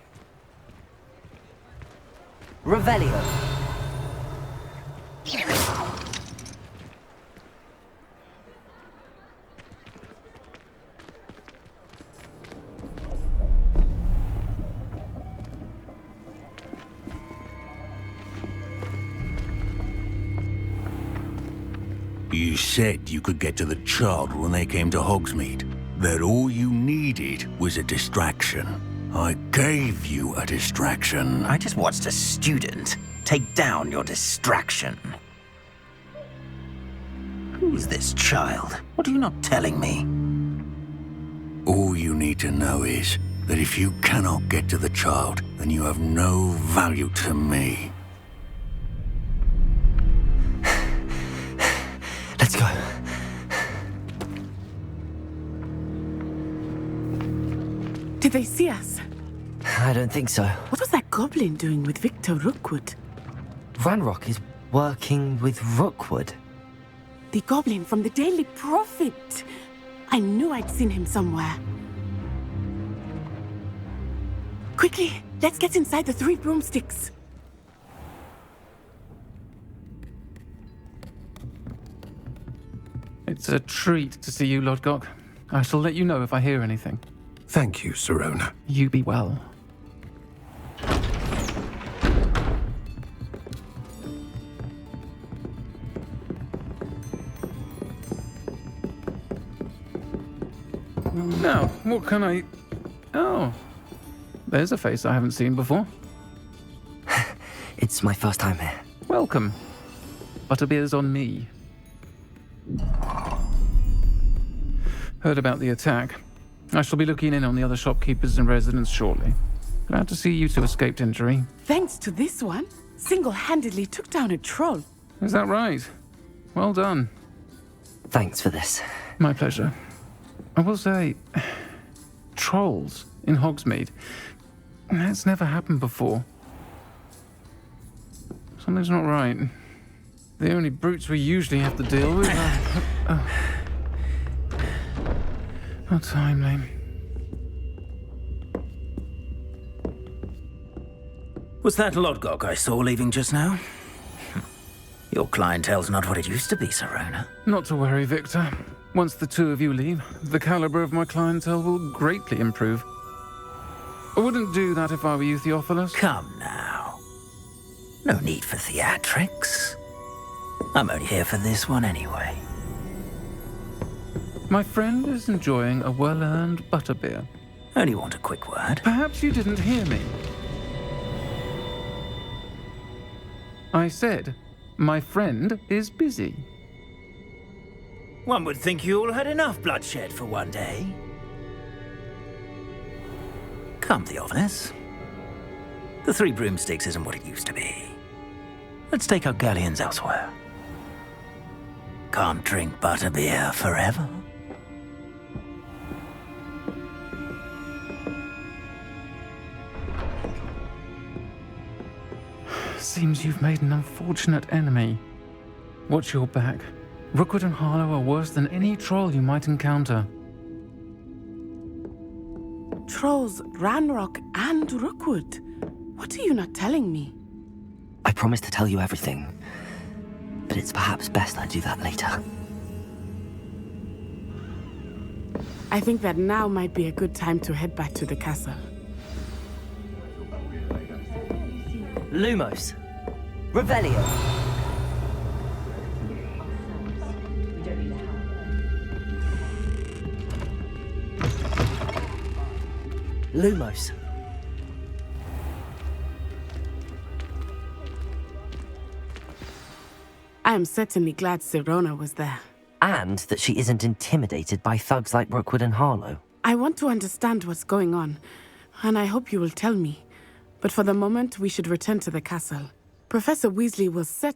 Revelio. You said you could get to the child when they came to Hogsmeade. That all you needed was a distraction. I gave you a distraction. I just watched a student take down your distraction. Who's this child? What are you not telling me? All you need to know is that if you cannot get to the child, then you have no value to me. Let's go. Did they see us? I don't think so. What was that goblin doing with Victor Rookwood? Ranrock is working with Rookwood. The goblin from the Daily Prophet. I knew I'd seen him somewhere. Quickly, let's get inside the 3 broomsticks. It's a treat to see you, Lodgok. I shall let you know if I hear anything. Thank you, Sirona. You be well. Now, what can I... Oh, there's a face I haven't seen before. It's my first time here. Welcome. Butterbeer's on me. Heard about the attack. I shall be looking in on the other shopkeepers and residents shortly. Glad to see you two escaped injury. Thanks to this one, single-handedly took down a troll. Is that right? Well done. Thanks for this. My pleasure. I will say, trolls in Hogsmeade. That's never happened before. Something's not right. The only brutes we usually have to deal with are... How timely. Was that Lodgok I saw leaving just now? Your clientele's not what it used to be, Sirona. Not to worry, Victor. Once the two of you leave, the caliber of my clientele will greatly improve. I wouldn't do that if I were you, Theophilus. Come now. No need for theatrics. I'm only here for this one anyway. My friend is enjoying a well-earned butterbeer. Only want a quick word. Perhaps you didn't hear me. I said, my friend is busy. One would think you all had enough bloodshed for one day. Come, Theophilus. The 3 broomsticks isn't what it used to be. Let's take our galleons elsewhere. Can't drink butterbeer forever. Seems you've made an unfortunate enemy. Watch your back. Rookwood and Harlow are worse than any troll you might encounter. Trolls, Ranrock, and Rookwood. What are you not telling me? I promised to tell you everything, but it's perhaps best I do that later. I think that now might be a good time to head back to the castle. Lumos. Revelio. Lumos. I am certainly glad Sirona was there. And that she isn't intimidated by thugs like Rookwood and Harlow. I want to understand what's going on, and I hope you will tell me. But for the moment, we should return to the castle. Professor Weasley will set...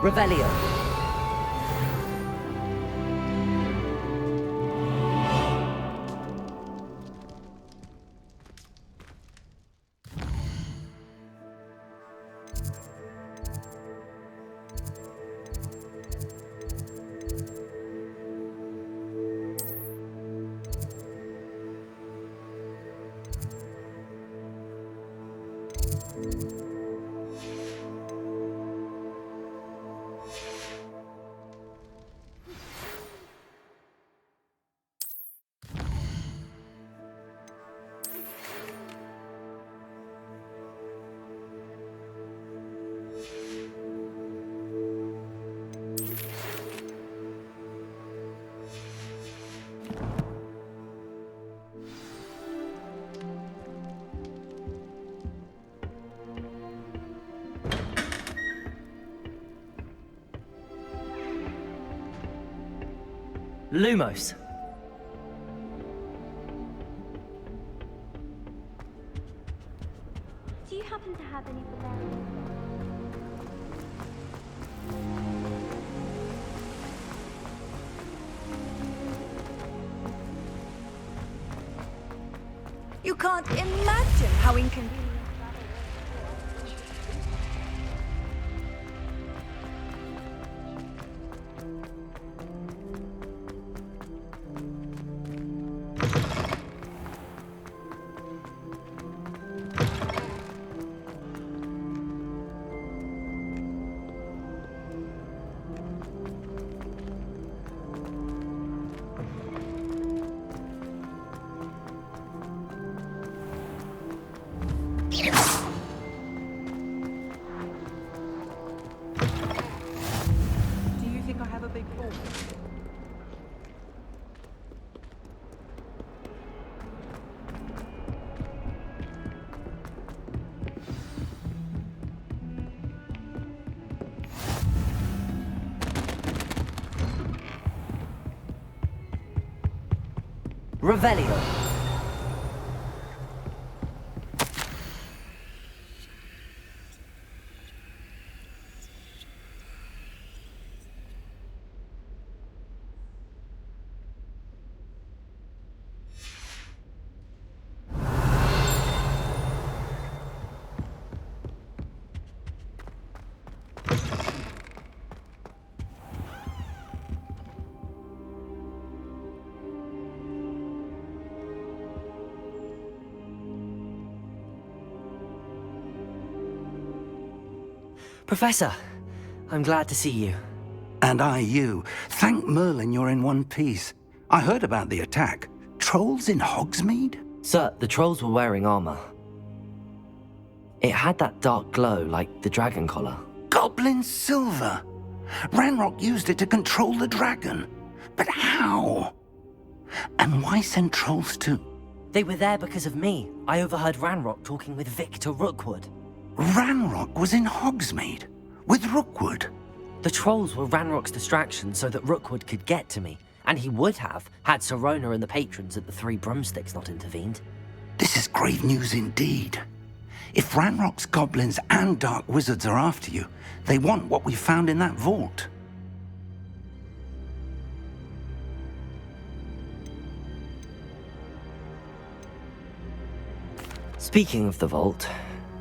Revelio. Lumos. Do you happen to have any Valerian? You can't imagine how inconvenient. Revelio. Professor, I'm glad to see you. And I you. Thank Merlin you're in one piece. I heard about the attack. Trolls in Hogsmeade? Sir, the trolls were wearing armor. It had that dark glow like the dragon collar. Goblin silver! Ranrock used it to control the dragon. But how? And why send trolls too? They were there because of me. I overheard Ranrock talking with Victor Rookwood. Ranrock was in Hogsmeade? With Rookwood? The trolls were Ranrock's distraction so that Rookwood could get to me. And he would have, had Sirona and the patrons at the Three Broomsticks not intervened. This is grave news indeed. If Ranrock's goblins and dark wizards are after you, they want what we found in that vault. Speaking of the vault,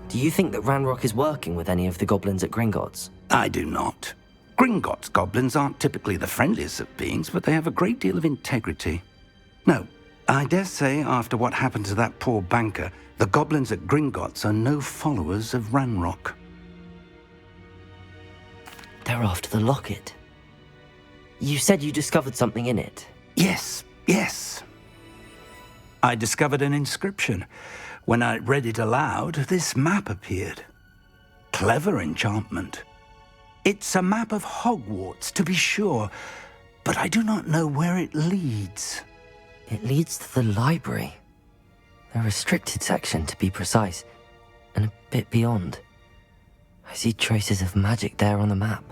do you think that Ranrock is working with any of the goblins at Gringotts? I do not. Gringotts goblins aren't typically the friendliest of beings, but they have a great deal of integrity. No, I dare say after what happened to that poor banker, the goblins at Gringotts are no followers of Ranrock. They're after the locket. You said you discovered something in it. Yes. I discovered an inscription. When I read it aloud, this map appeared. Clever enchantment. It's a map of Hogwarts, to be sure, but I do not know where it leads. It leads to the library. The restricted section, to be precise, and a bit beyond. I see traces of magic there on the map.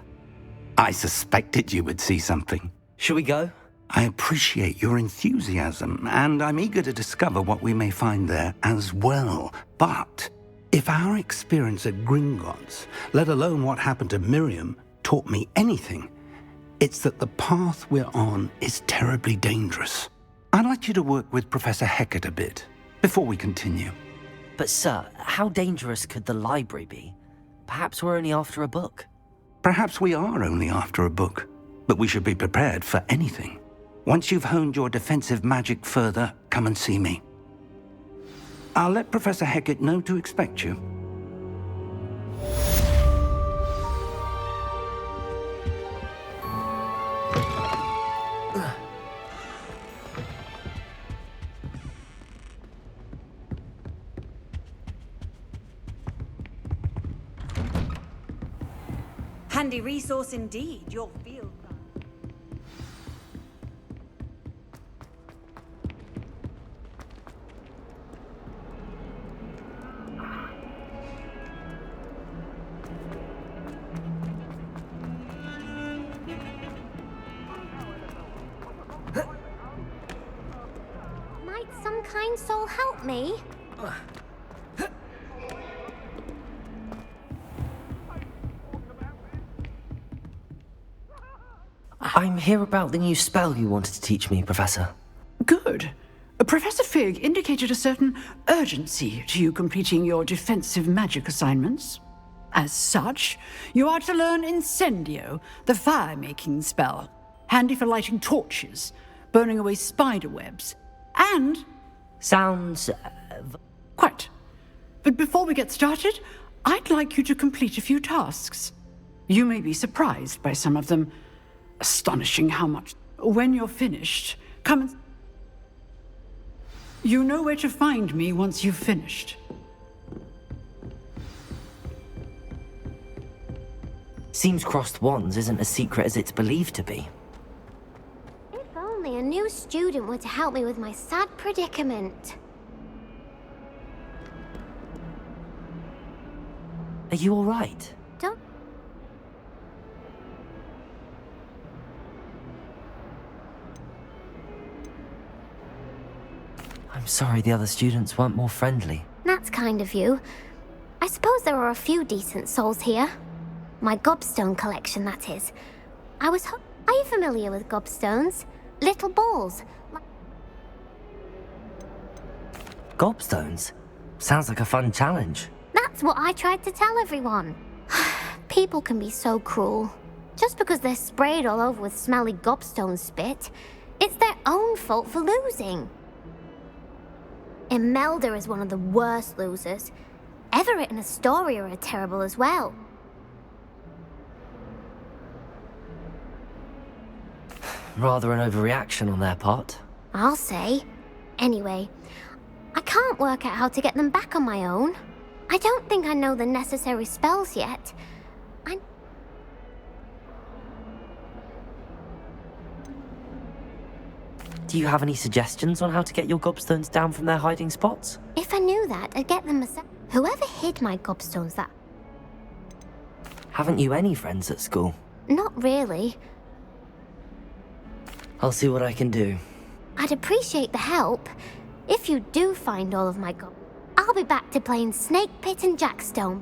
I suspected you would see something. Shall we go? I appreciate your enthusiasm, and I'm eager to discover what we may find there as well. But if our experience at Gringotts, let alone what happened to Miriam, taught me anything, it's that the path we're on is terribly dangerous. I'd like you to work with Professor Hecat a bit before we continue. But sir, how dangerous could the library be? Perhaps we're only after a book. Perhaps we are only after a book, but we should be prepared for anything. Once you've honed your defensive magic further, come and see me. I'll let Professor Hecat know to expect you. Handy resource indeed, your field. Might some kind soul help me? I'm here about the new spell you wanted to teach me, Professor. Good. Professor Fig indicated a certain urgency to you completing your defensive magic assignments. As such, you are to learn Incendio, the fire-making spell, handy for lighting torches, burning away spider webs, and... Sounds... Quite. But before we get started, I'd like you to complete a few tasks. You may be surprised by some of them. Astonishing how much. When you're finished, come and... You know where to find me once you've finished. Seems crossed wands isn't as secret as it's believed to be. If only a new student were to help me with my sad predicament. Are you all right? Don't... I'm sorry the other students weren't more friendly. That's kind of you. I suppose there are a few decent souls here. My gobstone collection, that is. Are you familiar with gobstones? Little balls. Gobstones? Sounds like a fun challenge. That's what I tried to tell everyone. People can be so cruel. Just because they're sprayed all over with smelly gobstone spit, it's their own fault for losing. Imelda is one of the worst losers. Everett and Astoria are terrible as well. Rather an overreaction on their part. I'll say. Anyway, I can't work out how to get them back on my own. I don't think I know the necessary spells yet. Do you have any suggestions on how to get your gobstones down from their hiding spots? If I knew that, I'd get them myself. Whoever hid my gobstones that... Haven't you any friends at school? Not really. I'll see what I can do. I'd appreciate the help. If you do find all of my I'll be back to playing Snake Pit and Jackstone.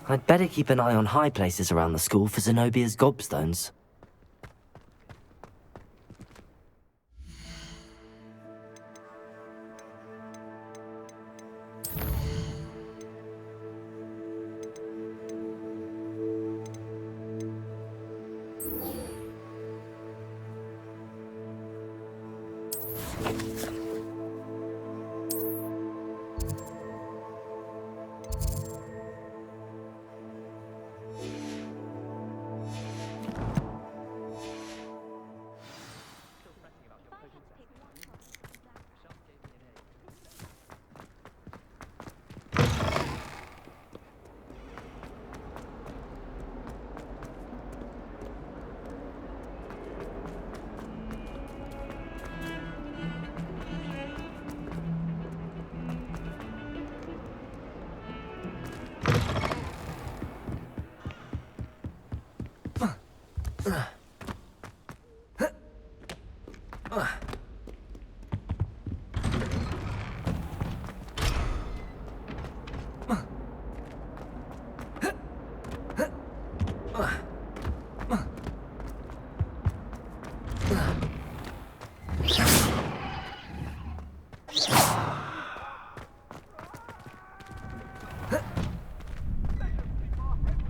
I'd better keep an eye on high places around the school for Zenobia's gobstones.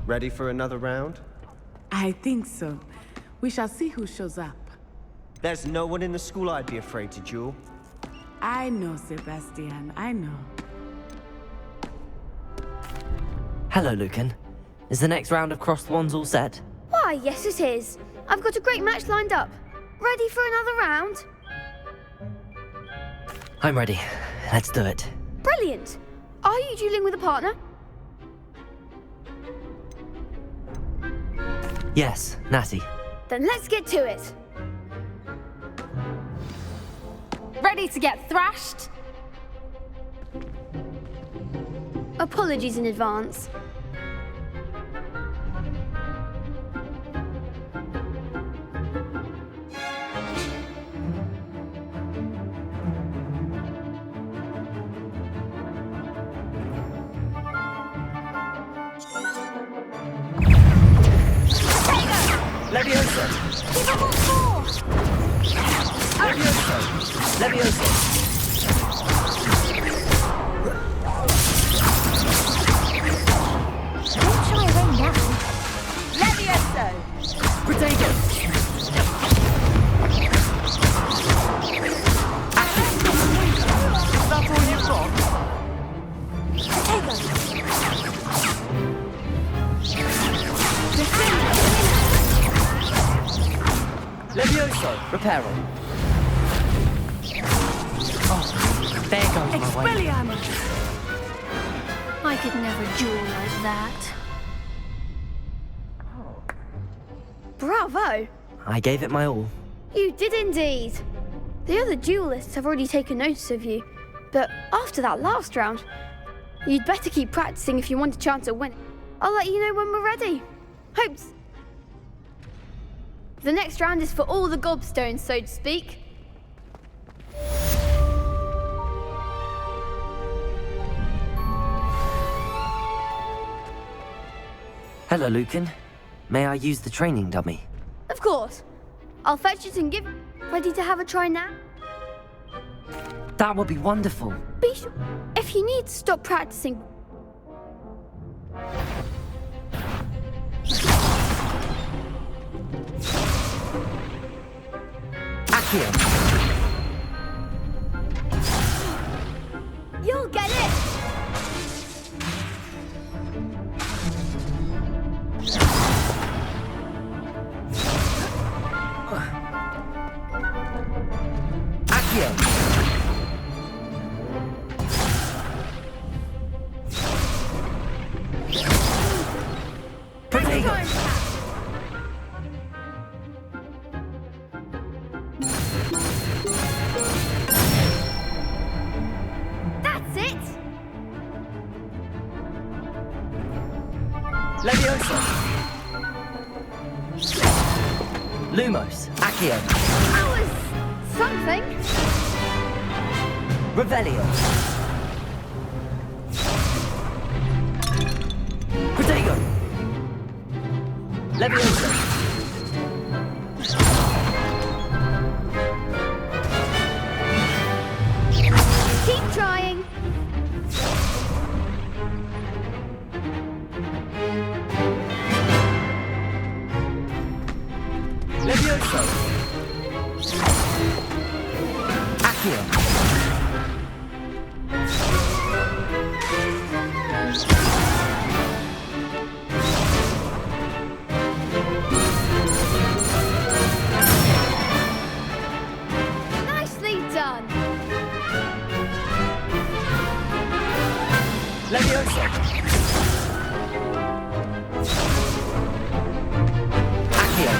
Ready for another round? I think so. We shall see who shows up. There's no one in the school I'd be afraid to duel. I know, Sebastian, I know. Hello, Lucan. Is the next round of Cross the Wands all set? Why, yes it is. I've got a great match lined up. Ready for another round? I'm ready. Let's do it. Brilliant. Are you dueling with a partner? Yes, Natty. Then let's get to it. Ready to get thrashed? Apologies in advance. Levioso! Levioso! Levioso! Don't try rain now. Levioso! Potato! Is that all you've got? Levioso! Reparo. Oh, there goes my way. Expelliarmus! I could never duel like that. Bravo! I gave it my all. You did indeed. The other duelists have already taken notice of you, but after that last round, you'd better keep practicing if you want a chance at winning. I'll let you know when we're ready. Hopes. The next round is for all the gobstones, so to speak. Hello, Lucan. May I use the training dummy? Of course. I'll fetch it and give it. Ready to have a try now? That would be wonderful. Be sure. If you need to stop practicing. Accio. You'll get it! Accio. Potato. That's it! Levioso. Lumos. Accio. That was something. Revelio. Potato. Levioso. Keep trying. Levioso. Accio. Nicely done. Levioso. Accio.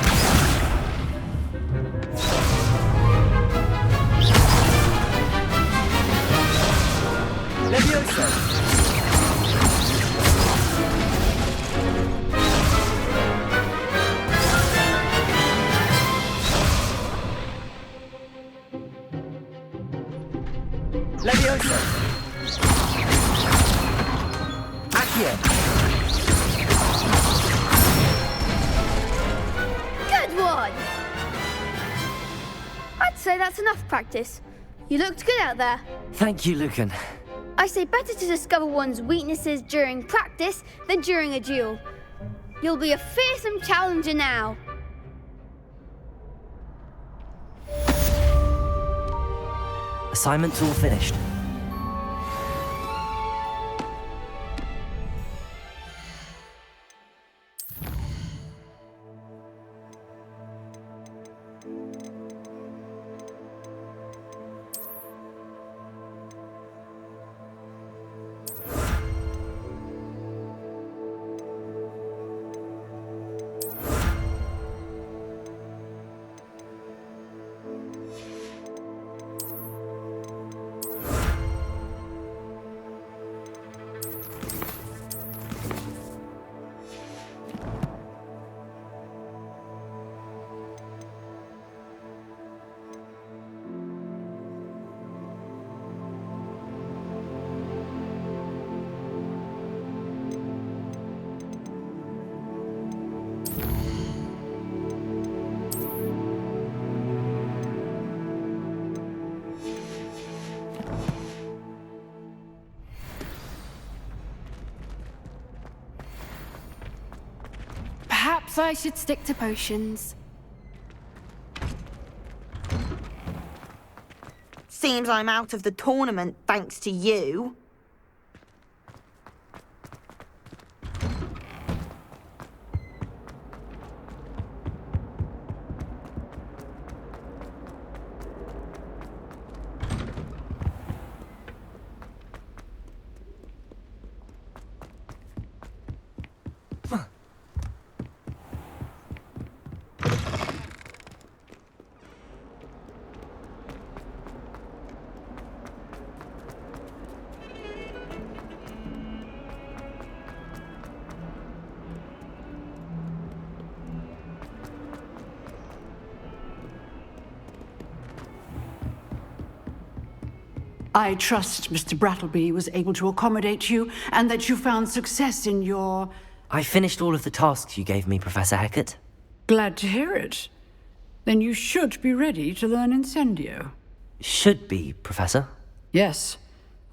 that's enough practice. You looked good out there. Thank you, Lucan. I say better to discover one's weaknesses during practice than during a duel. You'll be a fearsome challenger now. Assignment's all finished. Perhaps I should stick to potions. Seems I'm out of the tournament thanks to you. I trust Mr. Brattleby was able to accommodate you, and that you found success in your... I finished all of the tasks you gave me, Professor Hecat. Glad to hear it. Then you should be ready to learn Incendio. Should be, Professor? Yes.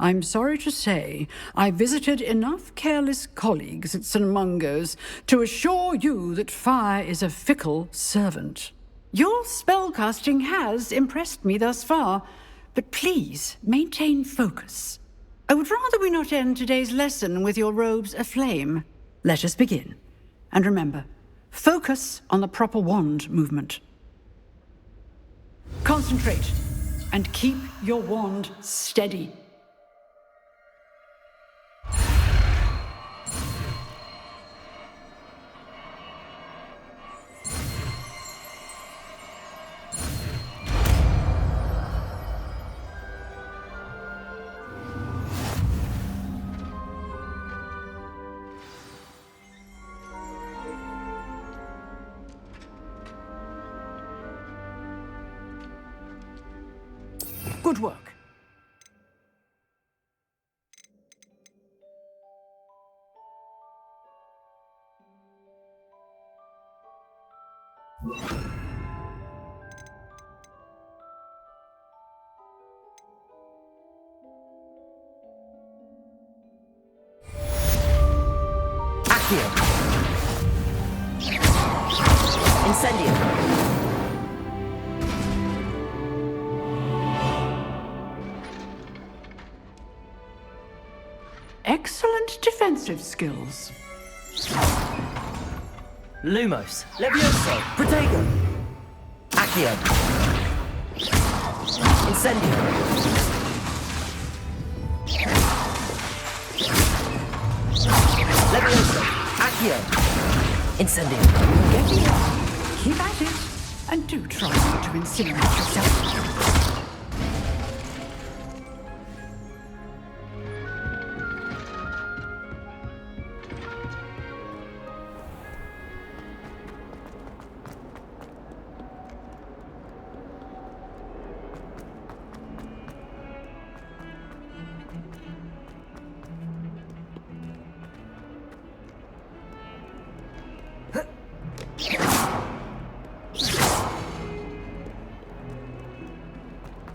I'm sorry to say, I visited enough careless colleagues at St. Mungo's to assure you that fire is a fickle servant. Your spellcasting has impressed me thus far, but please maintain focus. I would rather we not end today's lesson with your robes aflame. Let us begin. And remember, focus on the proper wand movement. Concentrate and keep your wand steady. Good work. Accio. Incendio. Excellent defensive skills. Lumos. Levioso. Protego. Accio. Incendio. Levioso. Accio. Incendio. Get in. Keep at it. And do try not to incinerate yourself.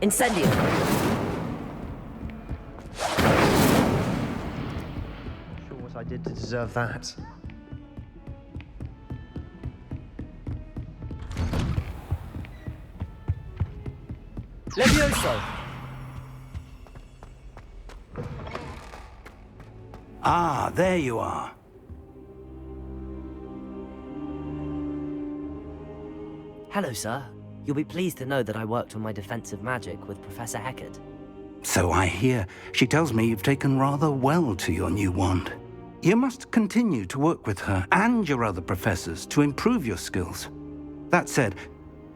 Incendio! Sure what I did to deserve that. Levioso! Ah, there you are. Hello, sir. You'll be pleased to know that I worked on my defense of magic with Professor Heckard. So I hear. She tells me you've taken rather well to your new wand. You must continue to work with her and your other professors to improve your skills. That said,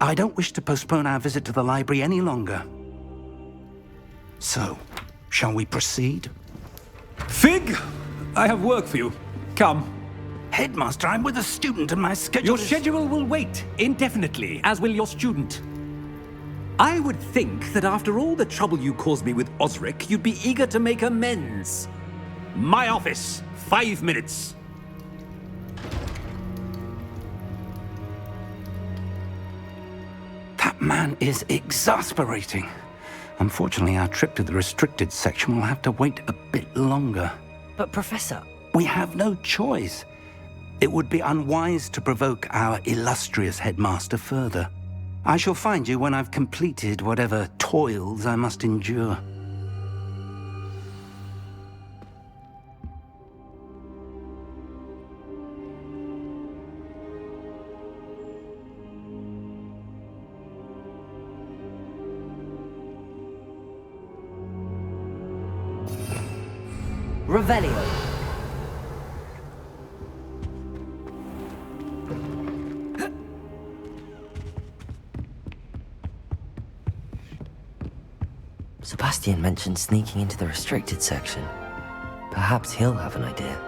I don't wish to postpone our visit to the library any longer. So, shall we proceed? Fig, I have work for you. Come. Headmaster, I'm with a student and my schedule Your schedule will wait indefinitely, as will your student. I would think that after all the trouble you caused me with Osric, you'd be eager to make amends. My office, 5 minutes. That man is exasperating. Unfortunately, our trip to the restricted section will have to wait a bit longer. But, Professor... We have no choice. It would be unwise to provoke our illustrious headmaster further. I shall find you when I've completed whatever toils I must endure. Revelio. Sebastian mentioned sneaking into the restricted section. Perhaps he'll have an idea.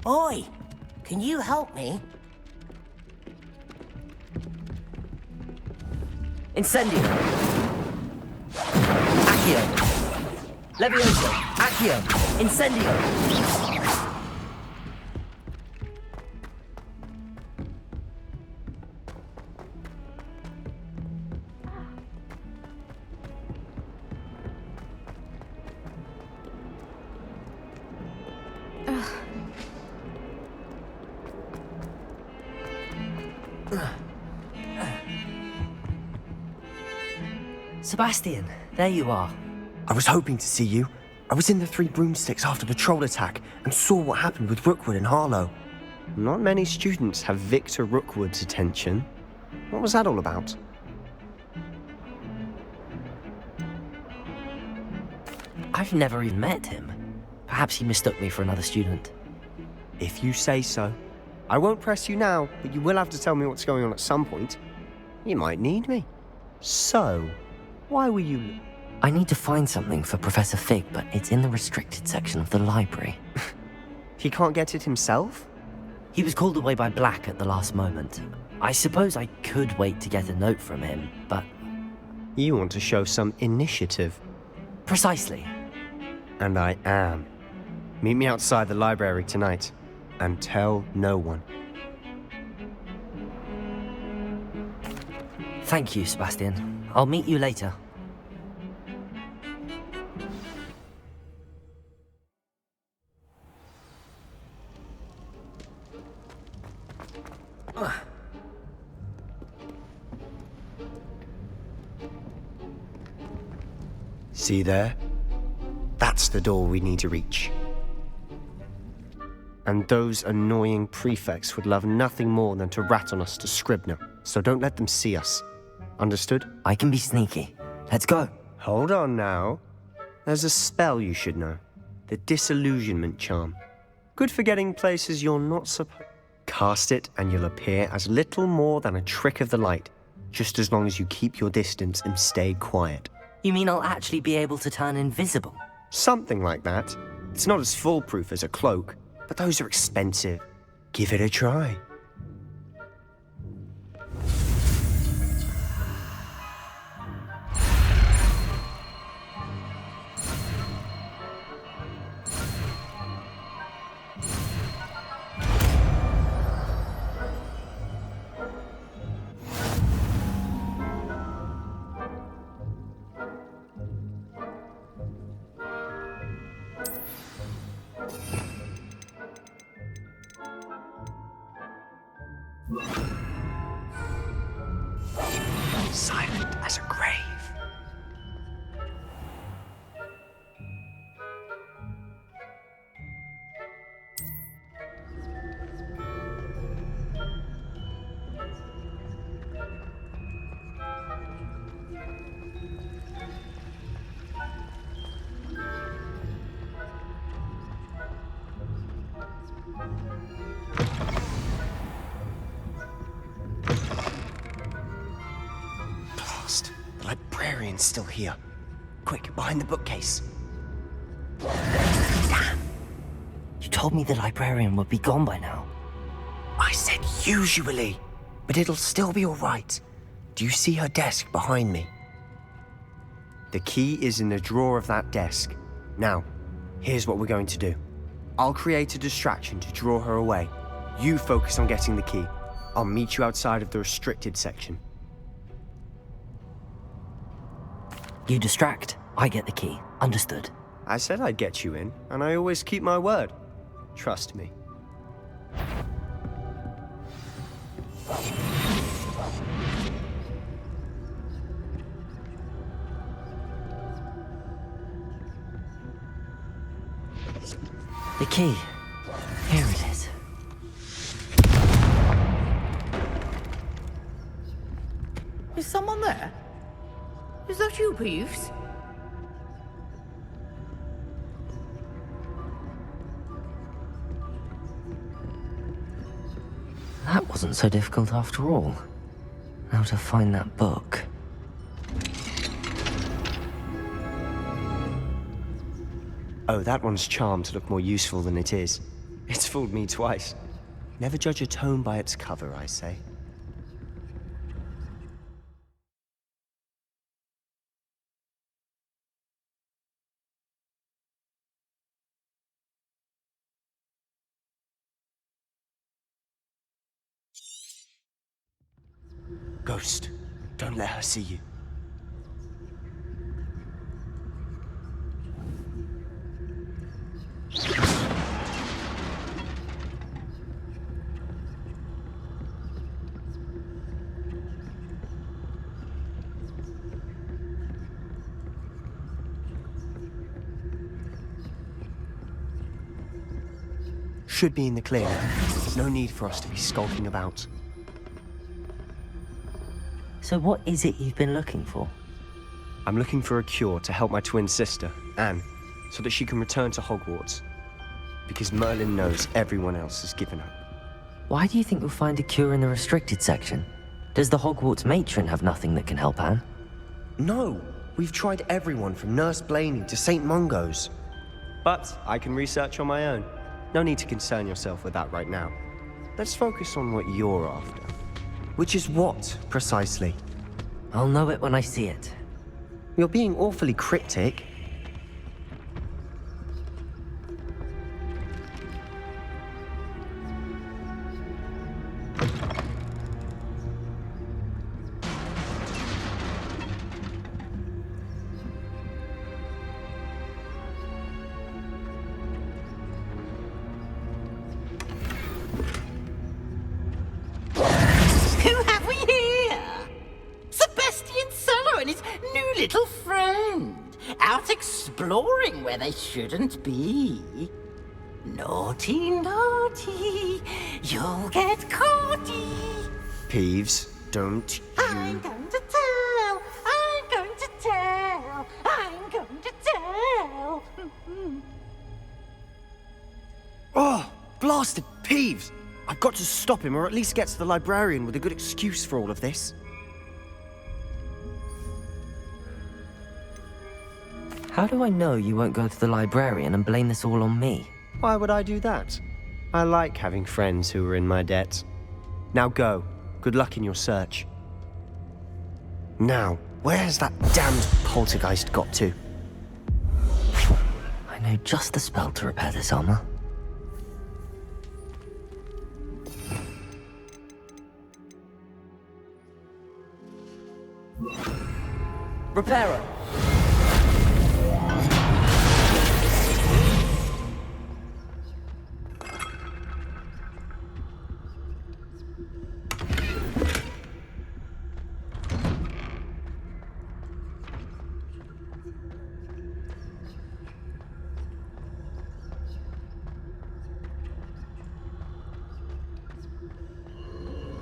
Oi! Can you help me? Incendio! Accio! Levioso! Accio! Incendio! Sebastian, there you are. I was hoping to see you. I was in the Three Broomsticks after the troll attack and saw what happened with Rookwood and Harlow. Not many students have Victor Rookwood's attention. What was that all about? I've never even met him. Perhaps he mistook me for another student. If you say so. I won't press you now, but you will have to tell me what's going on at some point. You might need me. So, why were you... I need to find something for Professor Fig, but it's in the restricted section of the library. He can't get it himself? He was called away by Black at the last moment. I suppose I could wait to get a note from him, but... You want to show some initiative. Precisely. And I am. Meet me outside the library tonight, and tell no one. Thank you, Sebastian. I'll meet you later. See there? That's the door we need to reach. And those annoying prefects would love nothing more than to rat on us to Scribner, so don't let them see us. Understood? I can be sneaky. Let's go. Hold on now. There's a spell you should know. The Disillusionment Charm. Good for getting places you're not supposed... Cast it and you'll appear as little more than a trick of the light, just as long as you keep your distance and stay quiet. You mean I'll actually be able to turn invisible? Something like that. It's not as foolproof as a cloak, but those are expensive. Give it a try. Silent as a grave. Blast. The librarian's still here. Quick, behind the bookcase. Damn. You told me the librarian would be gone by now. I said usually, but it'll still be all right. Do you see her desk behind me? The key is in the drawer of that desk. Now, here's what we're going to do. I'll create a distraction to draw her away. You focus on getting the key. I'll meet you outside of the restricted section. You distract, I get the key. Understood. I said I'd get you in, and I always keep my word. Trust me. The key. Here it is. Is someone there? Is that you, Peeves? That wasn't so difficult after all. Now to find that book. Oh, that one's charmed to look more useful than it is. It's fooled me twice. Never judge a tome by its cover, I say. Ghost, don't let her see you. Should be in the clear. No need for us to be skulking about. So what is it you've been looking for? I'm looking for a cure to help my twin sister, Anne, so that she can return to Hogwarts. Because Merlin knows everyone else has given up. Why do you think you'll find a cure in the restricted section? Does the Hogwarts matron have nothing that can help Anne? No! We've tried everyone from Nurse Blaney to St. Mungo's. But I can research on my own. No need to concern yourself with that right now. Let's focus on what you're after. Which is what, precisely? I'll know it when I see it. You're being awfully cryptic. Little friend, out exploring where they shouldn't be. Naughty, naughty, you'll get caughty. Peeves, don't you... I'm going to tell, I'm going to tell, I'm going to tell. Oh, blasted Peeves! I've got to stop him, or at least get to the librarian with a good excuse for all of this. How do I know you won't go to the librarian and blame this all on me? Why would I do that? I like having friends who are in my debt. Now go. Good luck in your search. Now, where has that damned poltergeist got to? I know just the spell to repair this armor. Repairer.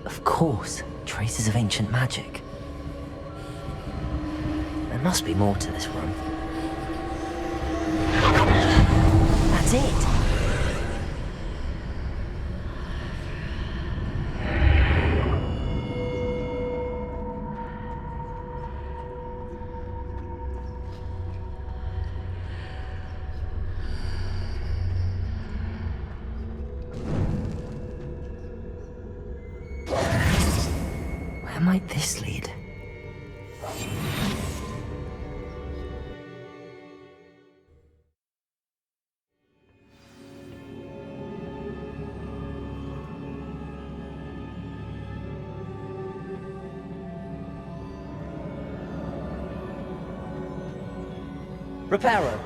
Of course, traces of ancient magic. There must be more to this room. That's it! Where might this lead? Reparo.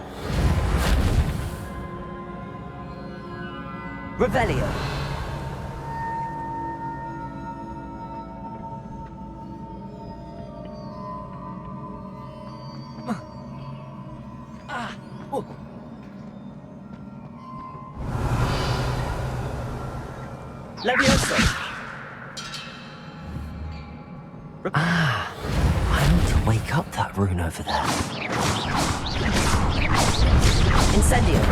Revelio. Levioso. Ah, I need to wake up that rune over there. Incendio.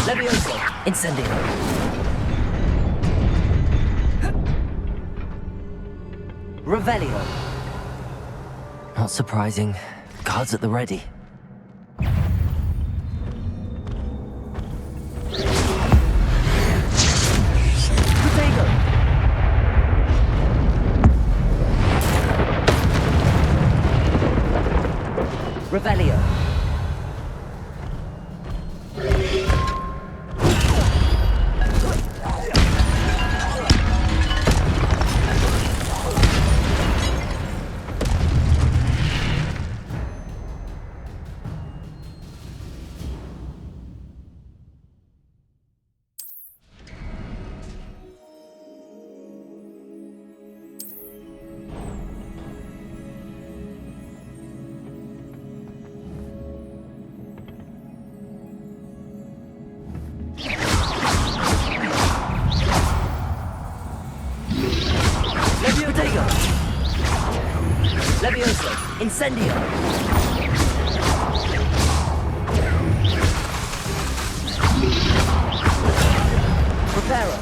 Levioso. Incendio. Revelio. Not surprising. Guards at the ready. Protego. Revelio. Levioso. Incendio. Reparo.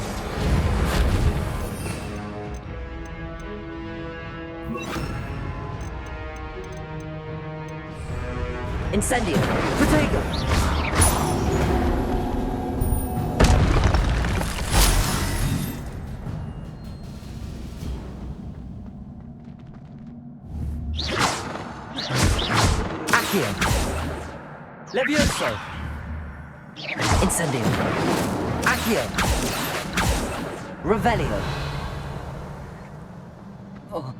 Incendio. Protego. Levioso. Incendio. Accio. Revelio. Oh.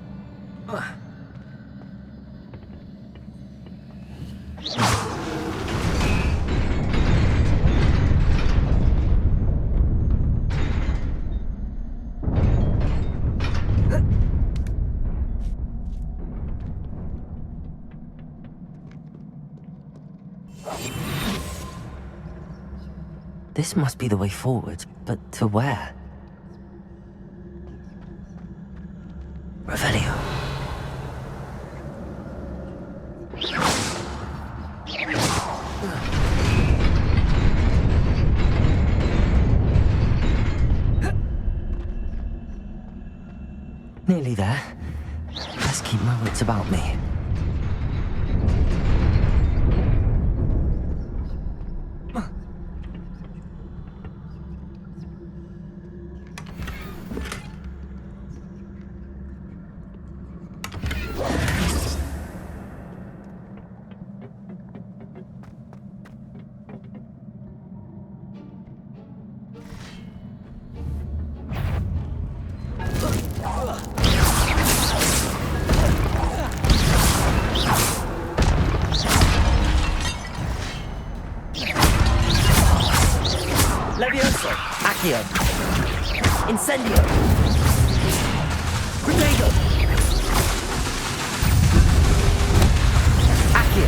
This must be the way forward, but to where? Revelio. Nearly there. Let's keep my wits about me. Incendio! Protego! Accio!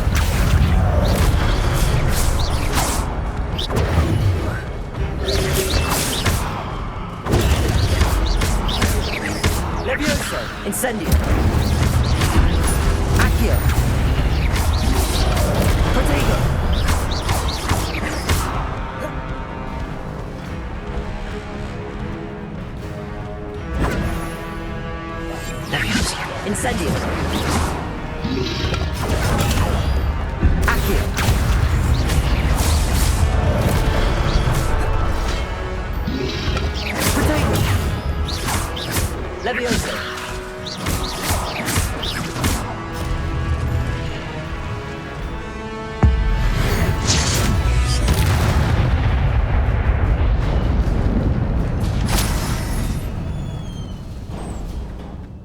Levioso! Incendio! Accio! Protego! Incendio! Accio! Protego! Levioso!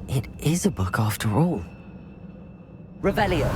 It is a book after all. Revelio!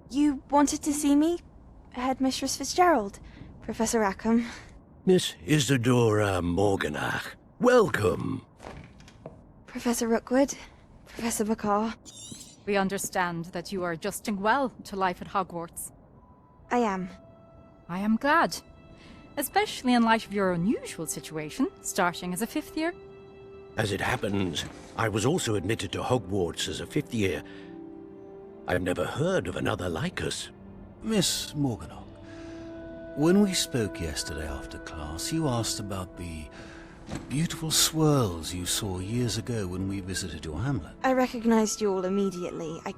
You wanted to see me? Headmistress Fitzgerald, Professor Rackham. Miss Isadora Morganach, welcome. Professor Rookwood, Professor Bakar. We understand that you are adjusting well to life at Hogwarts. I am. I am glad. Especially in light of your unusual situation, starting as a 5th year. As it happens, I was also admitted to Hogwarts as a 5th year. I've never heard of another like us. Miss Morganach, when we spoke yesterday after class, you asked about the beautiful swirls you saw years ago when we visited your hamlet. I recognized you all immediately. I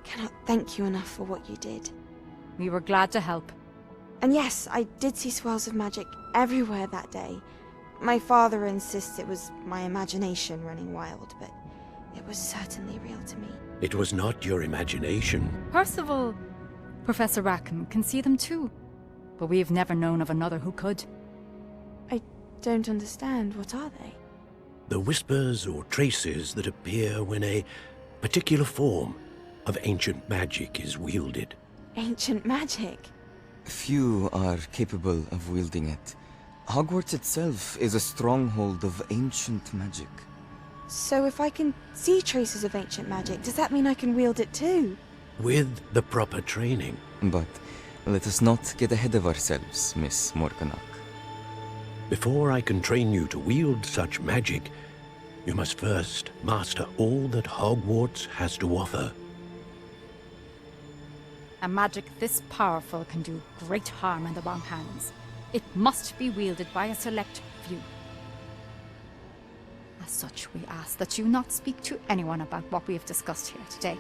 cannot thank you enough for what you did. We were glad to help. And yes, I did see swirls of magic everywhere that day. My father insists it was my imagination running wild, but it was certainly real to me. It was not your imagination. Percival, Professor Rackham can see them too. But we have never known of another who could. I don't understand. What are they? The whispers or traces that appear when a particular form of ancient magic is wielded. Ancient magic? Few are capable of wielding it. Hogwarts itself is a stronghold of ancient magic. So if I can see traces of ancient magic, does that mean I can wield it too? With the proper training. But let us not get ahead of ourselves, Miss Morganach. Before I can train you to wield such magic, you must first master all that Hogwarts has to offer. A magic this powerful can do great harm in the wrong hands. It must be wielded by a select few. As such, we ask that you not speak to anyone about what we have discussed here today.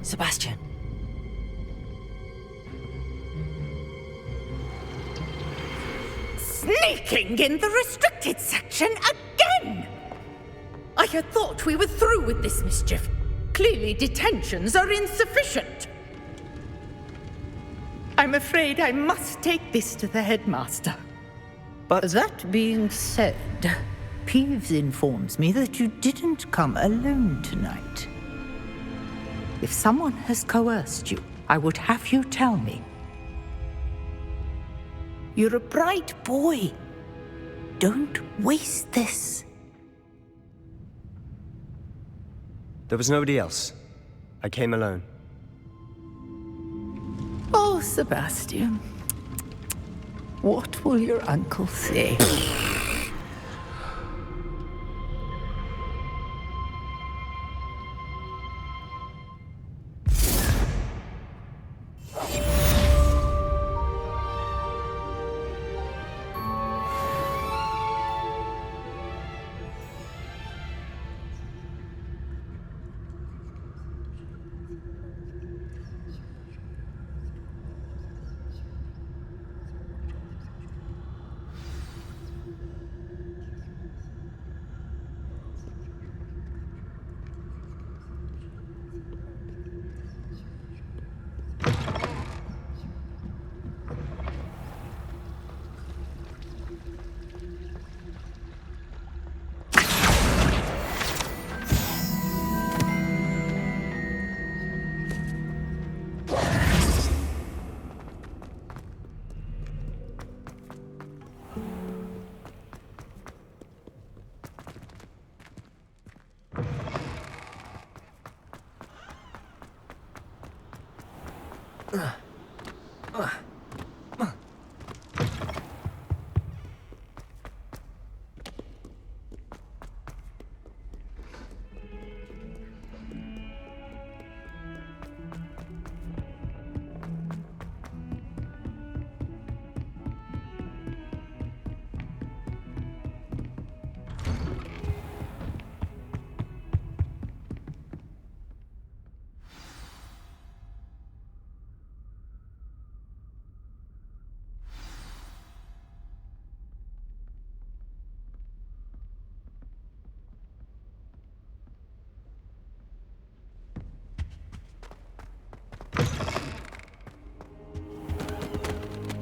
Sebastian. Sneaking in the restricted section again! I had thought we were through with this mischief. Clearly detentions are insufficient. I'm afraid I must take this to the headmaster. But that being said, Peeves informs me that you didn't come alone tonight. If someone has coerced you, I would have you tell me. You're a bright boy. Don't waste this. There was nobody else. I came alone. Oh, Sebastian. What will your uncle say?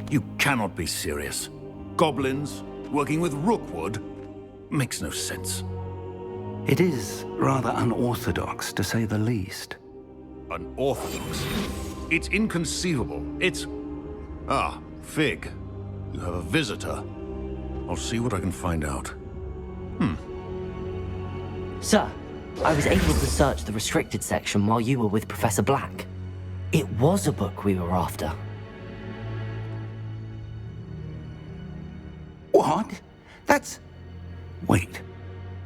You cannot be serious. Goblins working with Rookwood makes no sense. It is rather unorthodox, to say the least. Unorthodox? It's inconceivable. It's... Ah, Fig. You have a visitor. I'll see what I can find out. Sir, I was able to search the restricted section while you were with Professor Black. It was a book we were after. What? That's... Wait.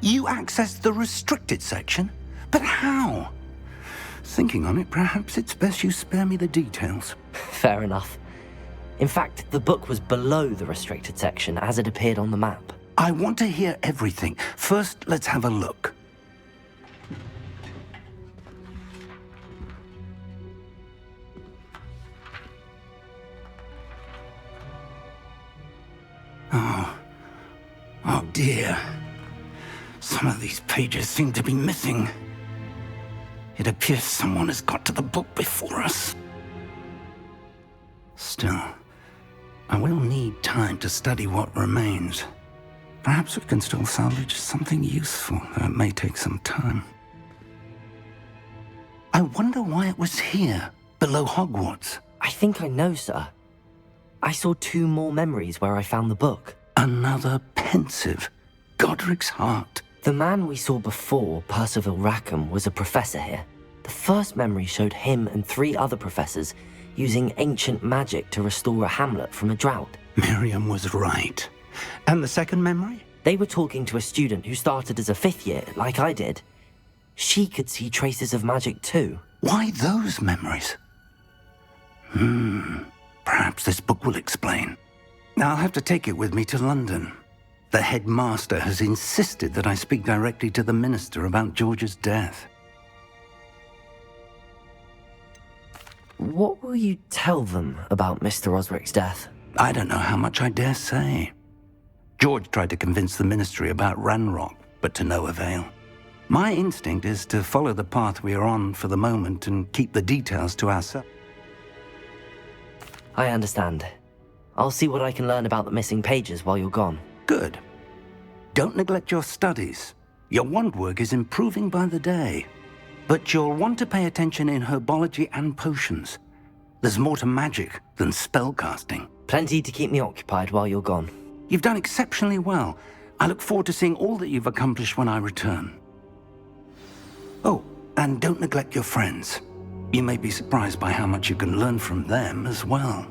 You accessed the restricted section? But how? Thinking on it, perhaps it's best you spare me the details. Fair enough. In fact, the book was below the restricted section as it appeared on the map. I want to hear everything. First, let's have a look. Oh dear. Some of these pages seem to be missing. It appears someone has got to the book before us. Still, I will need time to study what remains. Perhaps we can still salvage something useful, though it may take some time. I wonder why it was here, below Hogwarts. I think I know, sir. I saw 2 more memories where I found the book. Another pensive. Godric's heart. The man we saw before, Percival Rackham, was a professor here. The first memory showed him and 3 other professors using ancient magic to restore a hamlet from a drought. Miriam was right. And the second memory? They were talking to a student who started as a 5th year, like I did. She could see traces of magic too. Why those memories? Perhaps this book will explain. I'll have to take it with me to London. The headmaster has insisted that I speak directly to the minister about George's death. What will you tell them about Mr. Osric's death? I don't know how much I dare say. George tried to convince the ministry about Ranrock, but to no avail. My instinct is to follow the path we are on for the moment and keep the details to ourselves. I understand. I'll see what I can learn about the missing pages while you're gone. Good. Don't neglect your studies. Your wand work is improving by the day. But you'll want to pay attention in herbology and potions. There's more to magic than spellcasting. Plenty to keep me occupied while you're gone. You've done exceptionally well. I look forward to seeing all that you've accomplished when I return. Oh, and don't neglect your friends. You may be surprised by how much you can learn from them as well.